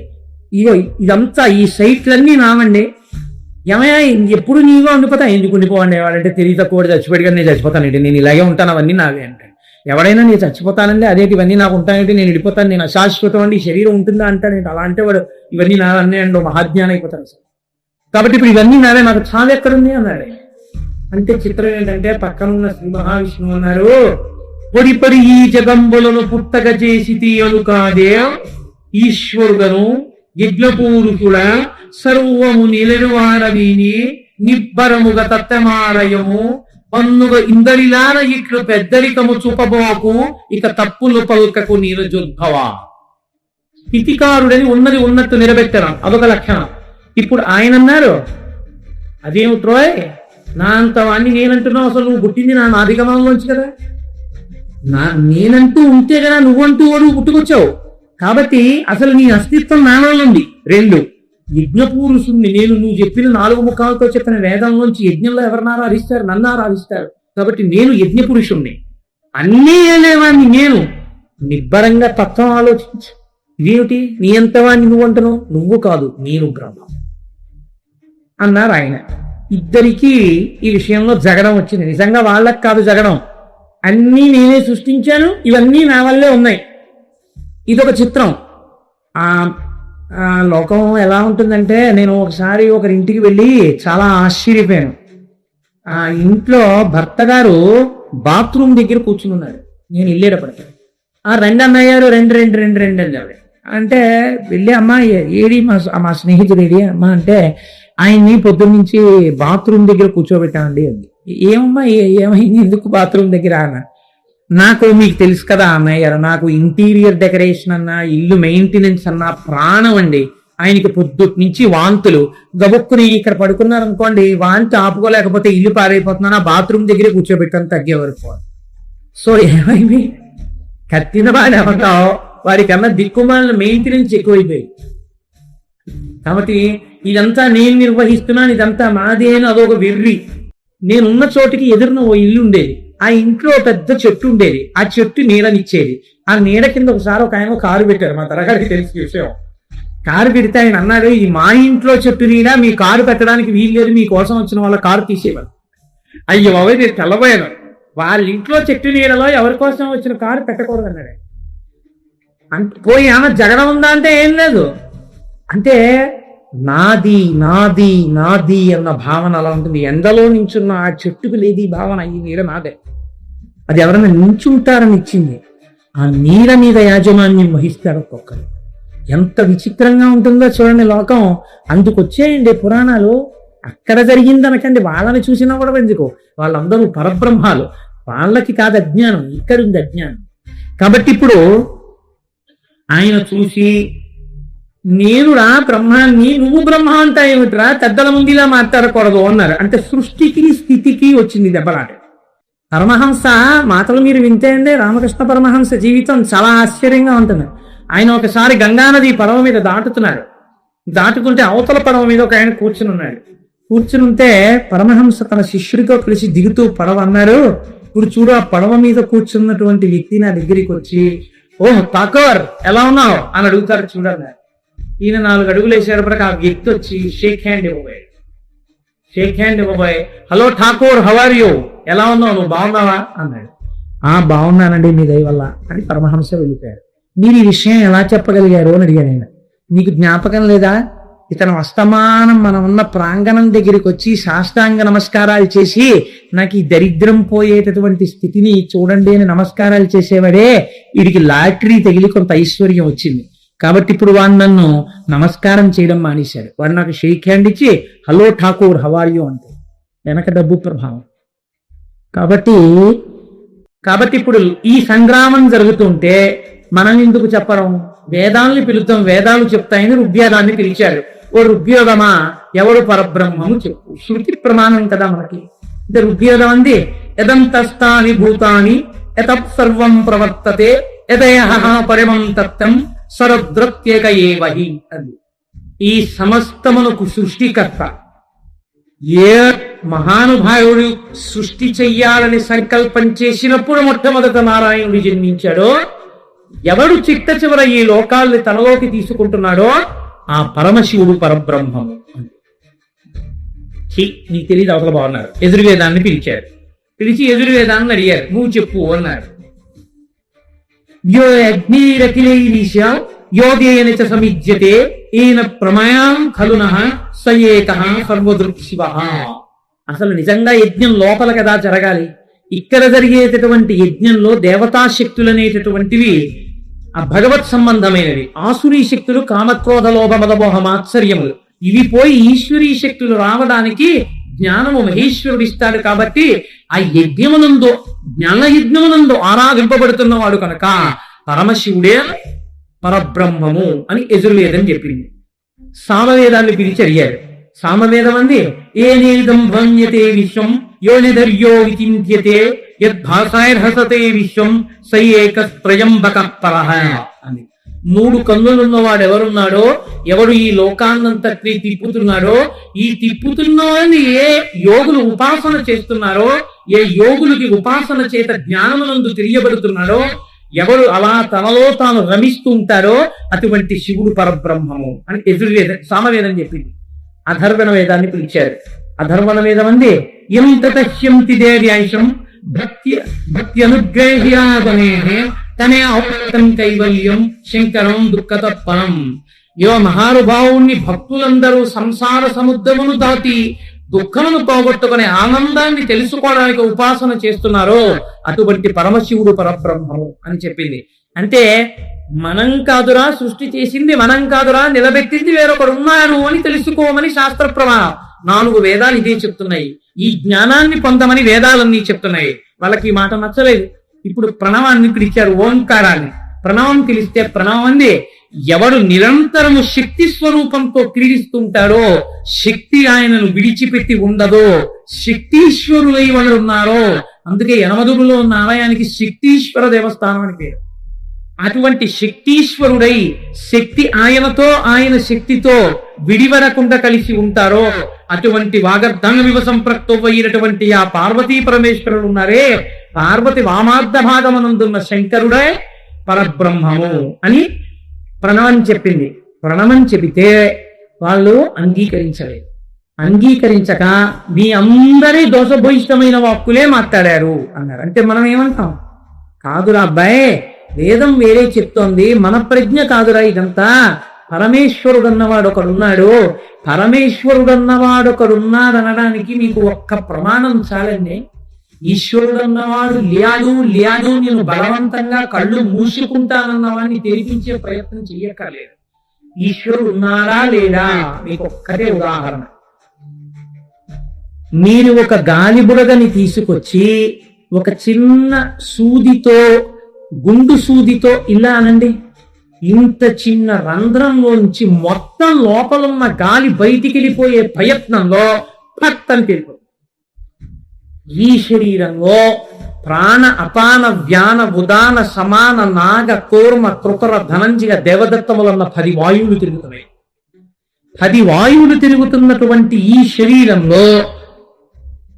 ఇదంతా ఈ సైట్లన్నీ నావండి. ఏమయ్యా ఎప్పుడు నీవో ఉండిపోతా? ఎందుకు ఉండిపోవండి? వాడంటే తెలివి తక్కువ చచ్చిపోయాడుగా, నేను చచ్చిపోతానండి, నేను ఇలాగే ఉంటాను, అవన్నీ నావే అంటే. ఎవడైనా నేను చచ్చిపోతానండి, అదేంటి ఇవన్నీ నాకు ఉంటానంటే నేను విడిపోతాను, నేను అశాశ్వతం అండి, ఈ శరీరం ఉంటుందా అంటానండి. అలా అంటే వాడు ఇవన్నీ నావన్నీ అండి మహాజ్ఞానం అయిపోతారు అసలు. కాబట్టి ఇప్పుడు ఇవన్నీ నావే, నాకు చావు ఎక్కడుంది అన్నాడు. అంటే చిత్రం ఏంటంటే పక్కనున్న శ్రీ మహావిష్ణువు అన్నారు, పొడి ఈ జగంబులను పుట్టక చేసి తీయను కాదే ఈశ్వరుడను యజ్ఞపూరుకుడ సర్వము నిలరువారవీని నిబ్బరముగ తత్తమారయము పన్నుగ ఇందరిలాన ఇట్లు పెద్దరికము చూపబోకు ఇక తప్పులు పలుకకు నీరజోద్భవ. స్థితికారుడని ఉన్నది ఉన్నట్టు నిలబెట్టడం అదొక లక్షణం. ఇప్పుడు ఆయన అన్నారు, అదేమిట్రోయ్ నా అంత వాణ్ణి నేనంటున్నావు, అసలు నువ్వు పుట్టింది నా అధిగమంలోంచి కదా, నేనంటూ ఉంటే కదా నువ్వంటూ వాడు పుట్టుకొచ్చావు. కాబట్టి అసలు నీ అస్తిత్వం నాలోనుంది. 2 యజ్ఞపురుషుణ్ణి నేను. నువ్వు చెప్పిన 4 ముఖాలతో చెప్పిన వేదంలోంచి యజ్ఞంలో ఎవరిని ఆరాధిస్తారు? నన్ను ఆరాధిస్తారు. కాబట్టి నేను యజ్ఞపురుషుణ్ణి, అన్నీ ఏలేవాణ్ణి నేను. నిబ్బరంగా తత్వం ఆలోచించు. ఇదేమిటి నీ అంతవాణ్ణి నువ్వు అంటున్నావు? నువ్వు కాదు, నేను బ్రహ్మ అన్నారు ఆయన. ఇద్దరికీ ఈ విషయంలో జగడం వచ్చింది. నిజంగా వాళ్ళకి కాదు జగడం, అన్నీ నేనే సృష్టించాను, ఇవన్నీ నా వల్లే ఉన్నాయి. ఇదొక చిత్రం. లోకం ఎలా ఉంటుందంటే, నేను ఒకసారి ఒకరింటికి వెళ్ళి చాలా ఆశ్చర్యపోయాను. ఆ ఇంట్లో భర్త గారు బాత్రూమ్ దగ్గర కూర్చుని ఉన్నాడు. నేను వెళ్ళేటప్పటికి రెండు అన్నయ్యారు, రెండు అన్నాడు. అంటే వెళ్ళి అమ్మా ఏడి మా స్నేహితుడు ఏడి అమ్మా అంటే, ఆయన్ని పొద్దున్నుంచి బాత్రూమ్ దగ్గర కూర్చోబెట్టామండి అంది. ఏమమ్మా ఏమైంది, ఎందుకు బాత్రూమ్ దగ్గర అన్న? నాకు మీకు తెలుసు కదా అన్నయ్య గారు, నాకు ఇంటీరియర్ డెకరేషన్ అన్నా ఇల్లు మెయింటెనెన్స్ అన్నా ప్రాణం అండి. ఆయనకి పొద్దుటి నుంచి వాంతులు, గబుక్కుని ఇక్కడ పడుకున్నారు అనుకోండి, వాంతి ఆపుకోలేకపోతే ఇల్లు పారైపోతున్నాను, ఆ బాత్రూమ్ దగ్గరే కూర్చోబెట్టాను తగ్గేవరకు. సో ఏమైంది, కత్తిన వాడు ఏమంటావు, వాడికన్నా దిక్కుమాలిన మెయింటెనెన్స్ ఎక్కువైపోయి. కాబట్టి ఇదంతా నేను నిర్వహిస్తున్నాను, ఇదంతా మాదే అని అదొక వెర్రి. నేనున్న చోటికి ఎదురున ఓ ఇల్లు ఉండేది, ఆ ఇంట్లో పెద్ద చెట్టు ఉండేది, ఆ చెట్టు నీడనిచ్చేది. ఆ నీడ కింద ఒకసారి ఒక ఆయన కారు పెట్టారు, మా తరగతికి తెలిసిన విషయం. కారు పెడితే ఆయన అన్నాడు, ఇది మా ఇంట్లో చెట్టు నీడ, మీ కారు పెట్టడానికి వీలు లేదు, మీకోసం వచ్చిన వాళ్ళ కారు తీసేవారు. అయ్యో బాబాయ్ నేను తెల్లబోయాను, వాళ్ళ ఇంట్లో చెట్టు నీడలో ఎవరి కోసం వచ్చిన కారు పెట్టకూడదు అన్నాడు. అంటే పోయి ఏమన్నా జగడం ఉందా అంటే ఏం లేదు. అంటే నాది నాది నాది అన్న భావన అలా ఉంటుంది. ఎండలో నించున్న ఆ చెట్టుకు లేదు ఈ భావన, ఈ నీడ నాదే. అది ఎవరైనా నించుంటారని ఇచ్చింది. ఆ నీడ మీద యాజమాన్యం వహిస్తారు ఒక్కొక్కరు. ఎంత విచిత్రంగా ఉంటుందో చూడండి లోకం. అందుకొచ్చేయండి పురాణాలు. అక్కడ జరిగిందనకండి, వాళ్ళని చూసినా కూడా ఎందుకు, వాళ్ళందరూ పరబ్రహ్మాలు. వాళ్ళకి కాదు అజ్ఞానం, ఇక్కడ ఉంది అజ్ఞానం. కాబట్టి ఇప్పుడు ఆయన చూసి, నేనురా బ్రహ్మాన్ని, నువ్వు బ్రహ్మ అంతా ఏమిట్రా, పెద్దల ముందులా మాట్లాడకూడదు అన్నారు. అంటే సృష్టికి స్థితికి వచ్చింది దెబ్బలాట. పరమహంస మాటలు మీరు వింటే అండి, రామకృష్ణ పరమహంస జీవితం చాలా ఆశ్చర్యంగా ఉంటుంది. ఆయన ఒకసారి గంగానది పడవ మీద దాటుతున్నారు. దాటుకుంటే అవతల పడవ మీద ఒక ఆయన కూర్చుని ఉన్నాడు. కూర్చుని ఉంటే పరమహంస తన శిష్యుడితో కలిసి దిగుతూ పడవ అన్నారు, ఇప్పుడు చూడు ఆ పడవ మీద కూర్చున్నటువంటి వ్యక్తి నా దగ్గరికి వచ్చి, ఓహ్ ఠాకూర్ ఎలా ఉన్నావు అని అడుగుతారు చూడండి. ఈయన 4 అడుగులు వేసేటప్పటికి ఆ వ్యక్తి వచ్చి షేక్ హ్యాండ్ ఇవ్వబోయే, hello Thakur how are you, ఎలా ఉన్నావు, నువ్వు బాగున్నావా అన్నాడు. బాగున్నానండి మీ దయ వల్ల అని పరమహంస వెళ్ళిపోయారు. మీరు ఈ విషయం ఎలా చెప్పగలిగారు అని అడిగాను నేను. నీకు జ్ఞాపకం లేదా, ఇతను అస్తమానం మనం ఉన్న ప్రాంగణం దగ్గరికి వచ్చి సాష్టాంగ నమస్కారాలు చేసి, నాకు ఈ దరిద్రం పోయేటటువంటి స్థితిని చూడండి అని నమస్కారాలు చేసేవాడే, వీడికి లాటరీ తగిలి కొంత ఐశ్వర్యం వచ్చింది. కాబట్టి ఇప్పుడు వాడు నన్ను నమస్కారం చేయడం మానేశాడు. వాడు నాకు షేక్ హ్యాండ్ ఇచ్చి hello Thakur how are you అంటే వెనక డబ్బు ప్రభావం. కాబట్టి ఇప్పుడు ఈ సంగ్రామం జరుగుతుంటే మనం ఎందుకు చెప్పడం, వేదాల్ని పిలుద్దాం, వేదాలు చెప్తాయని ఋగ్వేదాన్ని పిలిచాడు. ఓ ఋగ్వేదమా, ఎవరు పరబ్రహ్మము చెప్పు. శృతి ప్రమాణం కదా మనకి. అంటే ఋగ్వేదం అంది యదంతస్థాని భూతాని యతః సర్వం ప్రవర్తతే యదయః పరమం తత్తం సరద్రత్యేక ఏవహి. అది ఈ సమస్తమునకు సృష్టికర్త. ఏ మహానుభావుడు సృష్టి చెయ్యాలని సంకల్పం చేసినప్పుడు మొట్టమొదట నారాయణుడు జన్మించాడో, ఎవడు చిట్ట చివర ఈ లోకాల్ని తనలోకి తీసుకుంటున్నాడో ఆ పరమశివుడు పరబ్రహ్మము. నీకు తెలియదు అవతల బాగున్నారు. యజుర్వేదాన్ని పిలిచారు. పిలిచి యజుర్వేదాన్ని అడిగారు, నువ్వు చెప్పు అన్నారు. యో అగ్నిరఖిలైరీశ యోగేన చ సమిజ్యతే ఏన ప్రమయాం ఖలునః స ఏకః సర్వదృక్ శివః. అసలు నిజంగా యజ్ఞం లోపల కదా జరగాలి. ఇక్కడ జరిగేటటువంటి యజ్ఞంలో దేవతా శక్తులు అనేటటువంటివి ఆ భగవత్ సంబంధమైనవి. ఆసురీ శక్తులు కామక్రోధ లోభ మదమోహ మాత్సర్యములు. ఇవి పోయి ఈశ్వరీ శక్తులు రావడానికి జ్ఞానము మహేశ్వరుడు ఇస్తాడు. కాబట్టి ఆ యజ్ఞమునందు, జ్ఞాన యజ్ఞమునందు ఆరాధింపబడుతున్న వాడు కనుక పరమశివుడే పరబ్రహ్మము అని యజుర్వేదం చెప్పింది. సామవేదాన్ని పిలిచి అడిగారు. సామవేదం అంది ఏనేదం భ్రమ్యతే విశ్వం యోనిధర్యో విచింత్యతే యద్భాసాయర్హసతే విశ్వం స ఏకస్త్రయంబకః పరః అని. 3 కన్నులున్నవాడు ఎవరున్నాడో, ఎవడు ఈ లోకాన్నంతటి తిప్పుతున్నాడో, ఈ తిప్పుతున్నవాడిని ఏ యోగులు ఉపాసన చేస్తున్నారో, ఏ యోగులకి ఉపాసన చేత జ్ఞానమునందు తెలియబడుతున్నాడో, ఎవరు అలా తనలో తాను రమిస్తూ ఉంటారో అటువంటి శివుడు పరబ్రహ్మము అని యజుర్వేదం సామవేదం చెప్పింది. అధర్వణ వేదాన్ని పిలిచారు. అధర్వణ వేదం అంది ఎంతత్యంతి దేవ్యాంశం భక్తి అనుగ్రహ్యాదనే తనే ఔతం కైవల్యం శంకరం దుఃఖతత్పరం. మహానుభావుణ్ణి భక్తులందరూ సంసార సముద్రమును దాటి దుఃఖమును పోగొట్టుకునే ఆనందాన్ని తెలుసుకోవడానికి ఉపాసన చేస్తున్నారో అటువంటి పరమశివుడు పరబ్రహ్మము అని చెప్పింది. అంటే మనం కాదురా సృష్టి చేసింది, మనం కాదురా నిలబెట్టింది, వేరొకడు ఉన్నాడు అని తెలుసుకోమని శాస్త్ర ప్రమాణం. 4 వేదాలు ఇదే చెప్తున్నాయి. ఈ జ్ఞానాన్ని పొందమని వేదాలన్నీ చెప్తున్నాయి. వాళ్ళకి ఈ మాట నచ్చలేదు. ఇప్పుడు ప్రణవాన్ని పిలిచారు, ఓంకారాన్ని. ప్రణవం పిలిస్తే ప్రణవం అంది ఎవడు నిరంతరము శక్తి స్వరూపంతో క్రీడిస్తుంటాడో, శక్తి ఆయనను విడిచిపెట్టి ఉండదో, శక్తీశ్వరులై వాళ్ళు ఉన్నారో, అందుకే యనమదుగులో ఉన్న ఆలయానికి శక్తీశ్వర దేవస్థానం అని పేరు. అటువంటి శక్తీశ్వరుడై శక్తి ఆయనతో ఆయన శక్తితో విడివరకుండా కలిసి ఉంటారో అటువంటి వాగర్ధంగ వివ సంప్రక్తమైనటువంటి ఆ పార్వతీ పరమేశ్వరుడు ఉన్నారే, పార్వతి వామార్థ భాగమనందున్న శంకరుడే పరబ్రహ్మము అని ప్రణవం చెప్పింది. ప్రణవం చెబితే వాళ్ళు అంగీకరించలేదు. అంగీకరించక మీ అందరి దోషభూయిష్టమైన వాక్కులే మాట్లాడారు అన్నారు. అంటే మనం ఏమంటాం, కాదురా అబ్బాయి, వేదం వేరే చెప్తోంది, మన ప్రజ్ఞ కాదురా ఇదంతా, పరమేశ్వరుడన్నవాడొకడున్నాడు. పరమేశ్వరుడన్నవాడొకడున్నాడనడానికి మీకు ఒక్క ప్రమాణం చాలండి. ఈశ్వరుడన్నవాడు లేడు నేను బలవంతంగా కళ్ళు మూసుకుంటానన్నవాడిని తెరిపించే ప్రయత్నం చెయ్యక్కర్లేదు. ఈశ్వరుడు ఉన్నాడా లేడా మీకు ఒక్కటే ఉదాహరణ. మీరు ఒక గాలి బుడగని తీసుకొచ్చి ఒక చిన్న సూదితో, గుండు సూదితో ఇలా అనండి, ఇంత చిన్న రంధ్రంలోంచి మొత్తం లోపలున్న గాలి బయటికి వెళ్ళిపోయే ప్రయత్నంలో పట్టని తెలిపోతుంది. ఈ శరీరంలో ప్రాణ అపాన వ్యాన ఉదాన సమాన నాగ కూర్మ కృకర ధనంజయ దేవదత్తములన్న 10 వాయువులు తిరుగుతున్నాయి. 10 వాయువులు తిరుగుతున్నటువంటి ఈ శరీరంలో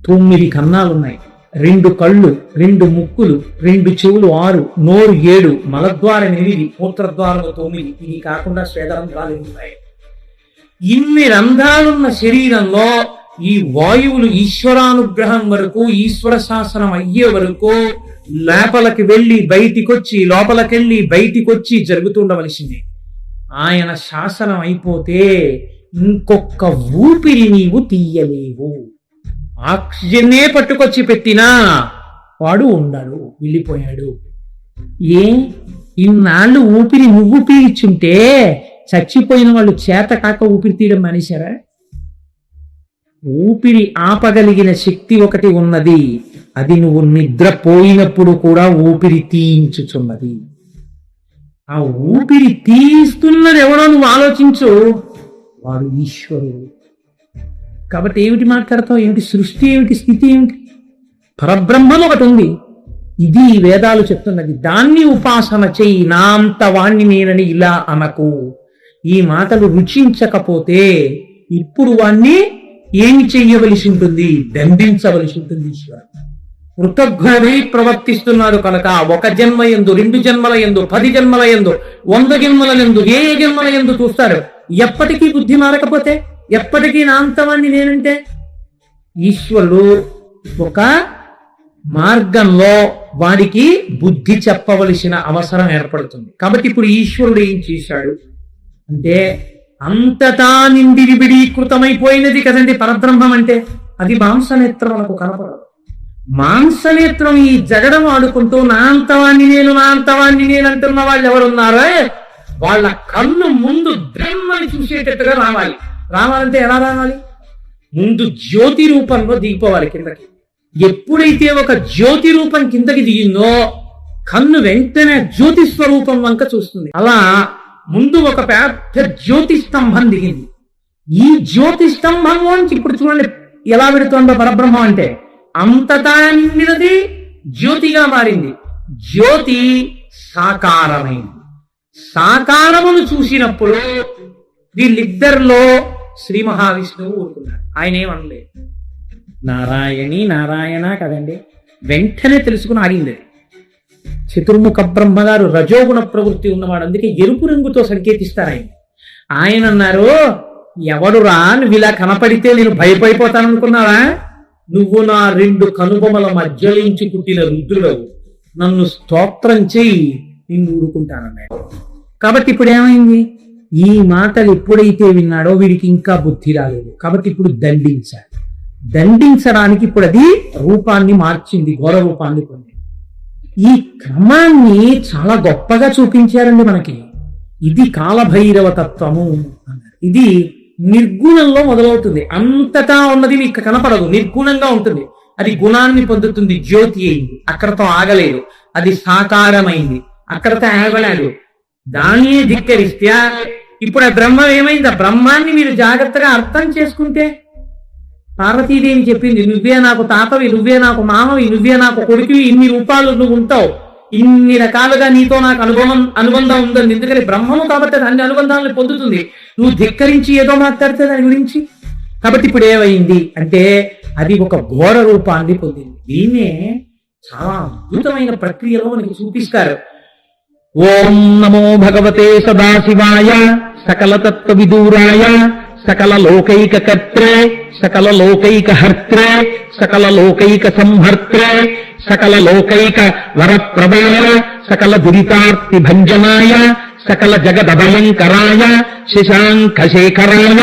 9 కన్నాలున్నాయి, 2 కళ్ళు, 2 ముక్కులు, 2 చెవులు 6, నోరు 7, మలద్వారం 8, మూత్రద్వారం 9, ఇది కాకుండా స్వేదరంధ్రాలు ఉన్నాయి. ఇన్ని రంధ్రాలున్న శరీరంలో ఈ వాయువులు ఈశ్వరానుగ్రహం వరకు, ఈశ్వర శాసనం అయ్యే వరకు లోపలికి వెళ్ళి బయటికొచ్చి, లోపలికెళ్ళి బయటికొచ్చి జరుగుతుండవలసింది. ఆయన శాసనం అయిపోతే ఇంకొక ఊపిరి నీవు తీయలేవు. ఆక్సిజన్నే పట్టుకొచ్చి పెట్టినా వాడు ఉండడు, వెళ్ళిపోయాడు. ఇన్నాళ్ళు ఊపిరి నువ్వు పీల్చుంటే చచ్చిపోయిన వాళ్ళు చేత కాక ఊపిరి తీయడం మానేశారా? ఊపిరి ఆపగలిగిన శక్తి ఒకటి ఉన్నది, అది నువ్వు నిద్రపోయినప్పుడు కూడా ఊపిరి తీయించుచున్నది. ఆ ఊపిరి తీస్తున్నది ఎవరో నువ్వు ఆలోచించు, వాడు ఈశ్వరుడు. కాబట్టి ఏమిటి మాట్లాడతావు? ఏమిటి సృష్టి, ఏమిటి స్థితి, ఏమిటి? పరబ్రహ్మం ఒకటి ఉంది, ఇది వేదాలు చెప్తున్నది. దాన్ని ఉపాసన చెయ్యి, నా అంత వాణ్ణి నేనని ఇలా అనకు. ఈ మాటలు రుచించకపోతే ఇప్పుడు వాణ్ణి ఏమి చెయ్యవలసి ఉంటుంది? దండించవలసి ఉంటుంది. ఈశ్వర కృతజ్ఞుడై ప్రవర్తిస్తున్నాడు కనుక 1 జన్మ యందు, 2 జన్మల యందు, 10 జన్మల యందు, 100 జన్మల యందు, ఏ జన్మల యందు చూస్తాడు. ఎప్పటికీ బుద్ధి మారకపోతే, ఎప్పటికీ నా అంతవాణ్ణి నేనంటే, ఈశ్వరుడు ఒక మార్గంలో వాడికి బుద్ధి చెప్పవలసిన అవసరం ఏర్పడుతుంది. కాబట్టి ఇప్పుడు ఈశ్వరుడు ఏం చేశాడు అంటే, అంతటా నిండి విడీకృతమైపోయినది కదండి పరబ్రహ్మం అంటే. అది మాంసనేత్రం మనకు కనపడదు. మాంసనేత్రం ఈ జగడం ఆడుకుంటూ నా అంతవాణ్ణి నేను, నా అంతవాణ్ణి నేను అంటున్న వాళ్ళు ఎవరున్నారో వాళ్ళ కన్ను ముందు బ్రహ్మని చూసేటట్టుగా రావాలి. రావాలంటే ఎలా రావాలి? ముందు జ్యోతి రూపంలో దిగిపోవాలి కిందకి. ఎప్పుడైతే ఒక జ్యోతి రూపం కిందకి దిగిందో కన్ను వెంటనే జ్యోతి స్వరూపం వంక చూస్తుంది. అలా ముందు ఒక పెద్ద జ్యోతి స్తంభం దిగింది. ఈ జ్యోతి స్తంభంలోంచి ఇప్పుడు చూడండి ఎలా పెడుతోందో పరబ్రహ్మం అంటే. అంతటా నిండినది జ్యోతిగా మారింది. జ్యోతి సాకారమైంది. సాకారమును చూసినప్పుడు వీళ్ళిద్దరిలో శ్రీ మహావిష్ణువు ఊరుకున్నాడు. ఆయన ఏమనలేదు. నారాయణి నారాయణ కదండి, వెంటనే తెలుసుకుని ఆగింది. చతుర్ముఖ బ్రహ్మగారు రజోగుణ ప్రవృత్తి ఉన్నవాడు, అందుకే ఎరుపు రంగుతో సంకేతిస్తారు ఆయన. ఆయన అన్నారు, ఎవడురా నువ్వు ఇలా కనపడితే నేను భయపడిపోతాననుకున్నావా? నువ్వు నా 2 కనుబొమల మధ్యలోంచి పుట్టిన రుద్రుడవు, నన్ను స్తోత్రం చేయి, నిన్ను ఊరుకుంటానన్నాడు. కాబట్టి ఇప్పుడు ఏమైంది? ఈ మాటలు ఎప్పుడైతే విన్నాడో వీడికి ఇంకా బుద్ధి రాలేదు. కాబట్టి ఇప్పుడు దండించాలి. దండించడానికి ఇప్పుడు అది రూపాన్ని మార్చింది, ఘోర రూపాన్ని పొంది. ఈ క్రమాన్ని చాలా గొప్పగా చూపించారండి మనకి. ఇది కాలభైరవ తత్వము అన్నారు. ఇది నిర్గుణంలో మొదలవుతుంది. అంతటా ఉన్నది మీకు కనపడదు, నిర్గుణంగా ఉంటుంది. అది గుణాన్ని పొందుతుంది, జ్యోతి అయింది. అక్కడతో ఆగలేదు, అది సాకారమైంది. అక్కడతో ఆగలేదు, దానినే ధిక్కరిస్తే ఇప్పుడు ఆ బ్రహ్మం ఏమైంది? ఆ బ్రహ్మాన్ని మీరు జాగ్రత్తగా అర్థం చేసుకుంటే, పార్వతీదేవి చెప్పింది, నువ్వే నాకు తాతవి, నువ్వే నాకు మామవి, నువ్వే నాకు కొడుకువి, ఇన్ని రూపాలు నువ్వు ఉంటావు, ఇన్ని రకాలుగా నీతో నాకు అనుబంధం ఉందని. ఎందుకని బ్రహ్మము కాబట్టి అన్ని అనుబంధాలను పొందుతుంది. నువ్వు ధిక్కరించి ఏదో మాట్లాడితే దాని గురించి. కాబట్టి ఇప్పుడు ఏమైంది అంటే అది ఒక ఘోర రూపాన్ని పొందింది. దీన్నే చాలా అద్భుతమైన ప్రక్రియలో మనకి చూపిస్తారు. ఓం నమో భగవతే సదాశివాయ సకల తత్వ విదూరాయ సకల లోకైక కర్త్రే సకల లోకైక హర్త్రే సకల లోకైక సంహర్త్రే సకల లోకైక వరప్రదాయ సకల దురితార్తి భంజనాయ సకల జగదభయంకరాయ శశాంకశేఖరాయ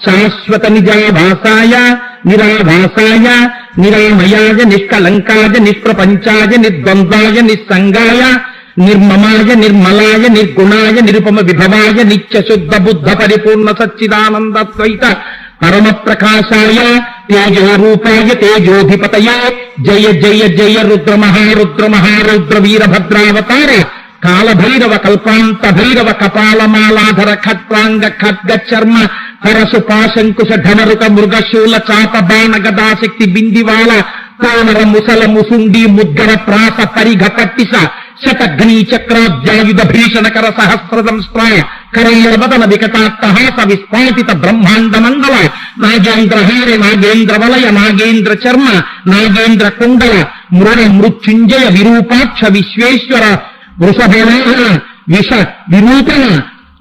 శాశ్వత నిజాభాసాయ నిరాభాసాయ నిరామయాయ నిష్కలంకాయ నిష్ప్రపంచాయ నిర్ద్వంద్వాయ నిస్సంగాయ నిర్మమాయ నిర్మలాయ నిర్గుణాయ నిరుపమ విభవాయ నిత్య శుద్ధ బుద్ధ పరిపూర్ణ సచ్చిదానంద ద్వైత పరమ ప్రకాశాయ తేజోరూపాయ తేజోధిపతయే జయ జయ జయ రుద్ర మహారుద్ర వీరభద్రావతార కాళభైరవ కల్పాంత భైరవ కపాలమాలాధర ఖట్వాంగ ఖడ్గ చర్మ పరశు పాశంకుశ ధనరుక మృగశూల చాప బాణ గదాశక్తి బిందివాల కోనర ముసల ముసుండి ముద్గర ప్రాస పరిఘ పట్టిస శతఘ్నీ చక్రాబ్జాయుధ భీషణకర సహస్రదంస్త్రాయ కరేణవదన వికటాట్టహాస విస్ఫాటిత బ్రహ్మాండ మండల నాగేంద్రహార నాగేంద్ర వలయ నాగేంద్ర చర్మ నాగేంద్ర కుండల మృణ మృత్యుంజయ విరూపాక్ష విశ్వేశ్వర వృషభవాహన విష విరూపణ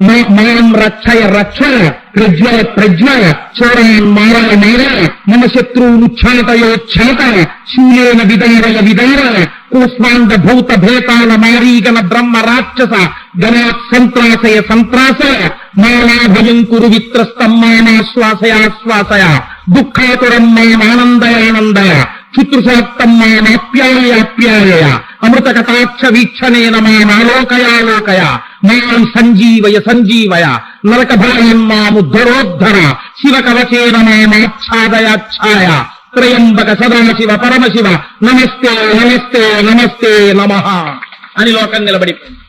మాం రక్షయ రక్షయ ప్రజ్వల ప్రజ్వల చోరాన్ మారయ మారయ మమ శత్రువులుచ్ఛాటయోచ్ఛాటయ శూలేన విదారయ విదారయ కూష్మాండ భూత భేతాల మారీగణ బ్రహ్మ రాక్షస గణాత్ సంత్రాసయ సంత్రాసయ మాలాభయం కురు విత్రస్తం మానాశ్వాసయాశ్వాసయ దుఃఖాతురం మానానందయానందయ శుత్రుసాక్తం మానాప్యాయాప్యాయ అమృత కటాక్ష వీక్షణేన మానాలోకయాలోకయ మాం సంజీవయ సంజీవయ నరక భయం మాముద్ధరోద్ధర శివ కవచేన మామాచ్ఛాదయాచ్ఛాయ త్రయంబక సదాశివ పరమశివ నమస్తే నమస్తే నమస్తే నమః అని లోకం నిలబడిపోయింది.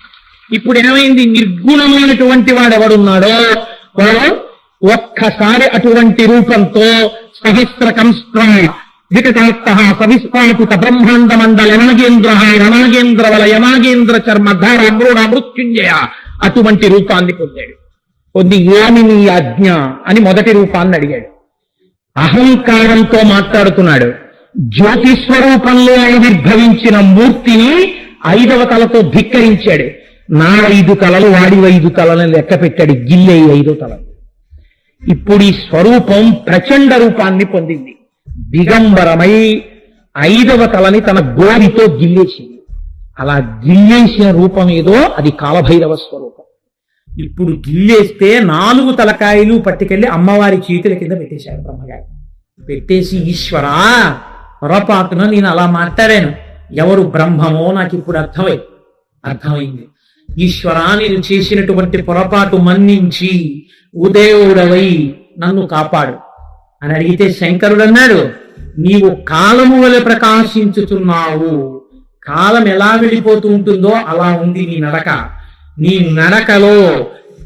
ఇప్పుడు ఏమైంది? నిర్గుణమైనటువంటి వాడెవడున్నాడో వాడు ఒక్కసారి అటువంటి రూపంతో సహస్రకంస్త్ర వికటాత్త సవిస్ఫాటిత బ్రహ్మాండ మండల నాగేంద్రహార నాగేంద్ర వలయ నాగేంద్ర చర్మ ధార మృణ మృత్యుంజయ అటువంటి రూపాన్ని పొందాడు. పొంది ఏమి నీ ఆజ్ఞ అని మొదటి రూపాన్ని అడిగాడు. అహంకారంతో మాట్లాడుతున్నాడు. జ్యోతి స్వరూపంలో ఆవిర్భవించిన మూర్తిని 5వ తలతో ధిక్కరించాడు. నా 5 తలలు వాడి 5 తలని లెక్క పెట్టాడు. గిల్లే 5వ తల. ఇప్పుడు ఈ స్వరూపం ప్రచండ రూపాన్ని పొందింది. దిగంబరమై 5వ తలని తన గోరితో గిల్లేసింది. అలా గిల్లేసిన రూపం ఏదో అది కాలభైరవ స్వరూపం. ఇప్పుడు గిల్లేస్తే 4 తలకాయలు పట్టుకెళ్లి అమ్మవారి చేతుల కింద పెట్టేశారు బ్రహ్మగారు. పెట్టేసి ఈశ్వరా పొరపాటున నేను అలా మాట్లాడాను, ఎవరు బ్రహ్మమో నాకు ఇప్పుడు అర్థమైంది. ఈశ్వరా నేను చేసినటువంటి పొరపాటు మన్నించి ఉదయుడవై నన్ను కాపాడు అని అడిగితే శంకరుడు అన్నాడు, నీవు కాలము వలె ప్రకాశించుతున్నావు. కాలం ఎలా వెళ్ళిపోతూ ఉంటుందో అలా ఉంది నీ నడక. నీ నడకలో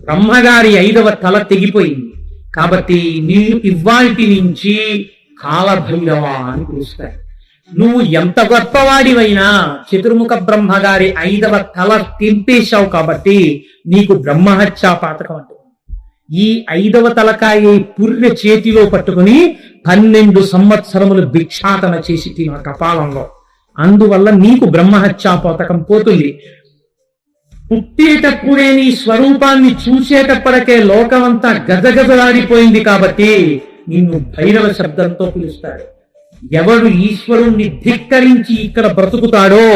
బ్రహ్మగారి 5వ తల తెగిపోయింది. కాబట్టి నీవు ఇవ్వాల్టి నుంచి కాలభైరవ అని పిలుస్తాయి. నువ్వు ఎంత గొప్పవాడివైనా చతుర్ముఖ బ్రహ్మగారి 5వ తల తింపేశావు కాబట్టి నీకు బ్రహ్మహత్యా పాతకం అంటుంది. ఈ 5వ తలకాయ పుర్రె చేతిలో పట్టుకుని 12 సంవత్సరములు భిక్షాటన చేసి తిన కపాలంలో. అందువల్ల నీకు బ్రహ్మహత్యా పాతకం పోతుంది. పుట్టేటప్పుడే నీ స్వరూపాన్ని చూసేటప్పటికే లోకమంతా గజగజలాడిపోయింది కాబట్టి నిన్ను భైరవ శబ్దంతో పిలుస్తాడు. ఎవడు ఈశ్వరుణ్ణి ధిక్కరించి ఇక్కడ బ్రతుకుతాడో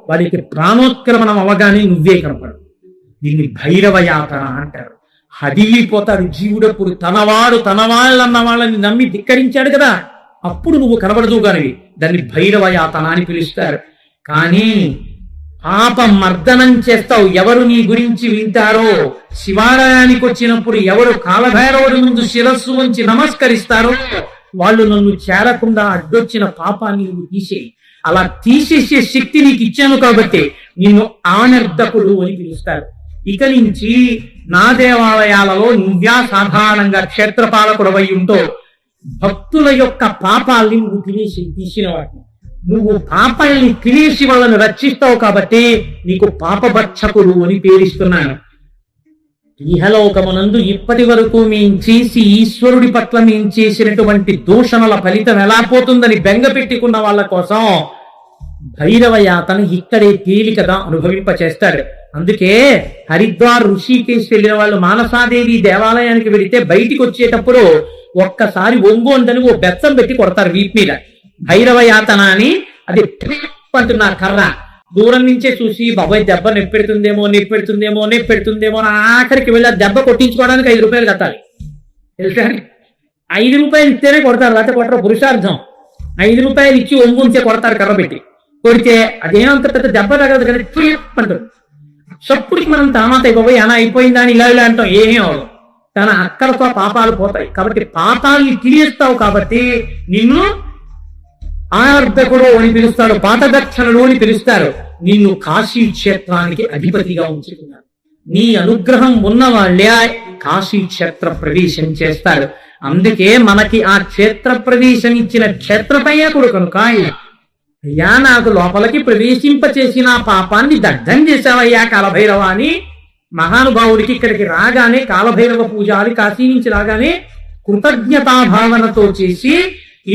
వాడికి ప్రాణోత్క్రమణం అవగానే నువ్వే కనపడు. దీన్ని భైరవ యాతన అంటారు. హడిలిపోతాడు జీవుడప్పుడు. తన వాళ్ళన్న వాళ్ళని నమ్మి ధిక్కరించాడు కదా, అప్పుడు నువ్వు కనబడదు కానివి. దాన్ని భైరవ యాతన అని పిలుస్తారు. కానీ పాప మర్దనం చేస్తావు. ఎవరు నీ గురించి వింటారో, శివాలయానికి వచ్చినప్పుడు ఎవరు కాలభైరవుడి ముందు శిరస్సు వంచి నమస్కరిస్తారో వాళ్ళు నన్ను చేరకుండా అడ్డొచ్చిన పాపాన్ని నువ్వు తీసేయి. అలా తీసేసే శక్తి నీకు ఇచ్చాను కాబట్టి నిన్ను ఆనర్ధకుడు అని పిలుస్తారు. ఇక నుంచి నా దేవాలయాలలో నువ్వా సాధారణంగా క్షేత్రపాలకుడవై ఉంటో భక్తుల యొక్క పాపాల్ని నువ్వు తీసిన వాటిని నువ్వు పాపాలని తినేసి వాళ్ళని రక్షిస్తావు కాబట్టి నీకు పాపభక్షకుడు అని పేరిస్తున్నాను. ఇహలోకమునందు ఇప్పటి వరకు మేం చేసి ఈశ్వరుడి పట్ల మేం చేసినటువంటి దూషణల ఫలితం ఎలా పోతుందని బెంగ పెట్టుకున్న వాళ్ళ కోసం భైరవ యాతన ఇక్కడే తేలికగా అనుభవింపచేస్తాడు. అందుకే హరిద్వార్ ఋషికేశ్ వెళ్ళిన వాళ్ళు మానసాదేవి దేవాలయానికి వెళితే బయటికి వచ్చేటప్పుడు ఒక్కసారి ఒంగోందని ఓ బెత్తం పెట్టి కొడతారు వీపు మీద. భైరవ యాతన అని అది అంటున్నారు కర్ర. దూరం నుంచే చూసి బాబాయ్ దెబ్బ నొప్పెడుతుందేమో అని ఆఖరికి వెళ్ళి ఆ దెబ్బ కొట్టించుకోవడానికి 5 రూపాయలు కట్టాలి. తెలుసా? 5 రూపాయలు ఇస్తేనే కొడతారు, లేకపోతే కొట్టరు. పురుషార్థం. 5 రూపాయలు ఇచ్చి ఒంగుంచే కొడతారు, కర్ర పెట్టి కొడితే అదేమంత పెద్ద దెబ్బ తగదు కదా, అంటారు. సప్పుడికి మనం తామాత అయిపోయి అలా అయిపోయిందా అని ఇలా అంటాం, ఏమీ అవదు. తన అక్కలతో పాపాలు పోతాయి. కాబట్టి పాపాలని తీయేస్తావు కాబట్టి నిన్ను ఆర్ధకుడు అని పిలుస్తాడు, పాతదక్షణుడు అని పిలుస్తారు. నిన్ను కాశీ క్షేత్రానికి అధిపతిగా ఉంచుతున్నారు. నీ అనుగ్రహం ఉన్న వాళ్ళే కాశీ క్షేత్ర ప్రవేశం చేస్తారు. అందుకే మనకి ఆ క్షేత్ర ప్రవేశం ఇచ్చిన క్షేత్రపయ్యకుడు కనుక అయ్యా నాకు లోపలికి ప్రవేశింపచేసిన పాపాన్ని దగ్ధం చేశావయ్యా కాలభైరవ అని మహానుభావుడికి ఇక్కడికి రాగానే కాలభైరవ పూజ అని కాశీ నుంచి రాగానే కృతజ్ఞతాభావనతో చేసి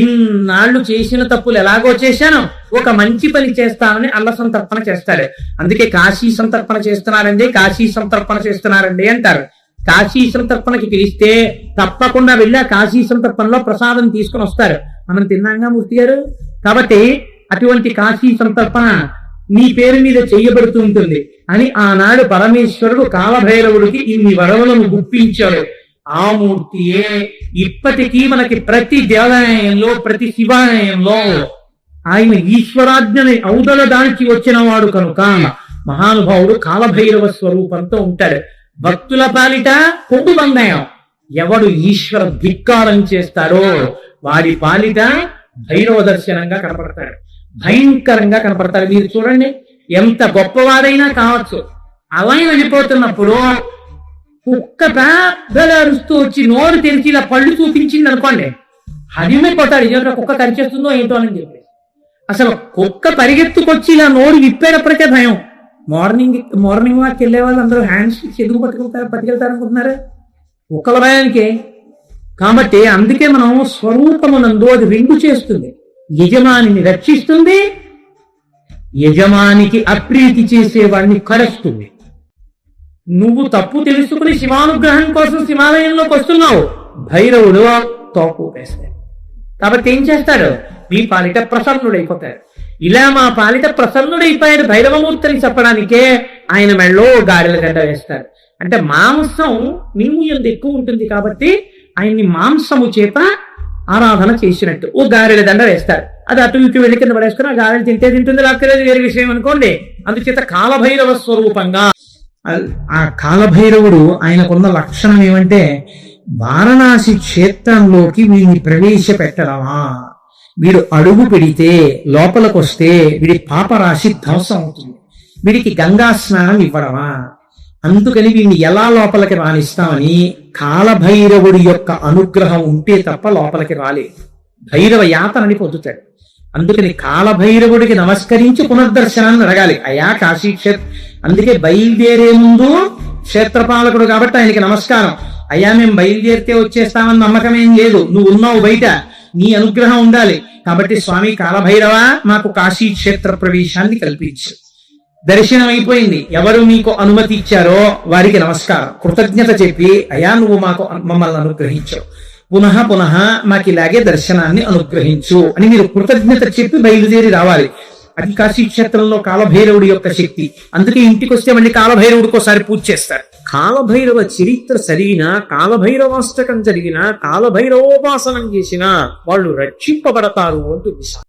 ఇన్నాళ్లు చేసిన తప్పులు ఎలాగో చేశాను, ఒక మంచి పని చేస్తానని అల్ల సంతర్పణ చేస్తాడు. అందుకే కాశీ సంతర్పణ చేస్తున్నారండి అంటారు. కాశీ సంతర్పణకి పిలిస్తే తప్పకుండా వెళ్ళి ఆ కాశీ సంతర్పణలో ప్రసాదం తీసుకుని వస్తారు. మనం తిన్నాగా మూర్తి గారు. కాబట్టి అటువంటి కాశీ సంతర్పణ నీ పేరు మీద చేయబడుతూ ఉంటుంది అని ఆనాడు పరమేశ్వరుడు కాలభైరవుడికి ఇన్ని వరములను గుప్పించాడు. ఆ మూర్తియే ఇప్పటికీ మనకి ప్రతి దేవాలయంలో, ప్రతి శివాలయంలో ఆయన ఈశ్వరాజ్ఞని ఔదల దానికి వచ్చిన వాడు కనుక మహానుభావుడు కాలభైరవ స్వరూపంతో ఉంటాడు. భక్తుల పాలిట కొట్టు బందాయం. ఎవడు ఈశ్వర ధిక్కారం చేస్తాడో వాడి పాలిట భైరవ దర్శనంగా కనపడతాడు, భయంకరంగా కనపడతాడు. మీరు చూడండి, ఎంత గొప్పవాడైనా కావచ్చు, అలా వెళ్ళిపోతున్నప్పుడు కుక్క పెద్దగా అరుస్తూ వచ్చి నోరు తెరిచి ఇలా పళ్ళు చూపించింది అనుకోండి, హరిమైపోతాడు. ఇదేంటో కుక్క కరిచేస్తుందో ఏంటో అని చెప్పి. అసలు కుక్క పరిగెత్తుకొచ్చి ఇలా నోరు విప్పేటప్పటికే భయం. మార్నింగ్ వాక్ వెళ్ళే వాళ్ళు అందరూ హ్యాండ్స్ చెదుగు పట్టుకెళ్తారు అనుకుంటున్నారు కుక్కల భయానికే. కాబట్టి అందుకే మనం స్వరూపమునందు అది రెండు చేస్తుంది. యజమానిని రక్షిస్తుంది, యజమానికి అప్రీతి చేసేవాడిని కరుస్తుంది. నువ్వు తప్పు తెలుసుకుని శివానుగ్రహం కోసం శివాలయంలోకి వస్తున్నావు, భైరవుడు తోపు వేస్తాడు. కాబట్టి ఏం చేస్తాడు? మీ పాలిట ప్రసన్నుడైపోతాడు. ఇలా మా పాలిట ప్రసన్నుడైపోయాడు భైరవమూర్తిని చెప్పడానికే ఆయన మెళ్ళో గారెల గడ్డ వేస్తారు. అంటే మాంసం మినుము ఎందు ఎక్కువ ఉంటుంది కాబట్టి ఆయన్ని మాంసము చేత ఆరాధన చేసినట్టు ఓ గారెల దండ వేస్తారు. అది అటు ఇటు వెళ్ళి కింద పడేసుకుని ఆ గారెలు తింటుంది, లేకపోతే వేరే విషయం అనుకోండి. అందుచేత కాలభైరవ స్వరూపంగా ఆ కాలభైరవుడు ఆయనకున్న లక్షణం ఏమంటే వారణాసి క్షేత్రంలోకి వీడిని ప్రవేశపెట్టడమా, వీడు అడుగు పెడితే లోపలికి వస్తే వీడి పాపరాశి ధ్వంసం అవుతుంది, వీడికి గంగా స్నానం ఇవ్వడమా, అందుకని వీడిని ఎలా లోపలికి రాణిస్తామని కాలభైరవుడి యొక్క అనుగ్రహం ఉంటే తప్ప లోపలికి రాలేదు. భైరవ యాతనని పొందుతాడు. అందుకని కాలభైరవుడికి నమస్కరించి పునర్దర్శనాన్ని అడగాలి. అయా కాశీ అందుకే బయలుదేరే ముందు క్షేత్రపాలకుడు కాబట్టి ఆయనకి నమస్కారం. అయ్యా మేము బయలుదేరితే వచ్చేస్తామని నమ్మకం ఏం లేదు, నువ్వు ఉన్నావు బయట, నీ అనుగ్రహం ఉండాలి. కాబట్టి స్వామి కాలభైరవ మాకు కాశీ క్షేత్ర ప్రవేశాన్ని కల్పించు. దర్శనం అయిపోయింది, ఎవరు మీకు అనుమతి ఇచ్చారో వారికి నమస్కారం, కృతజ్ఞత చెప్పి అయ్యా నువ్వు మమ్మల్ని అనుగ్రహించావు, పునః మాకు ఇలాగే దర్శనాన్ని అనుగ్రహించు అని మీరు కృతజ్ఞత చెప్పి బయలుదేరి రావాలి. అది కాశీ క్షేత్రంలో కాలభైరవుడి యొక్క శక్తి. అందుకే ఇంటికి వస్తే మళ్ళీ కాలభైరవుడికి ఒకసారి పూజ చేస్తారు. కాలభైరవ చరిత్ర సరిగిన, కాలభైరవాష్టకం జరిగిన, కాలభైరవోపాసనం చేసిన వాళ్ళు రక్షింపబడతారు అంటూ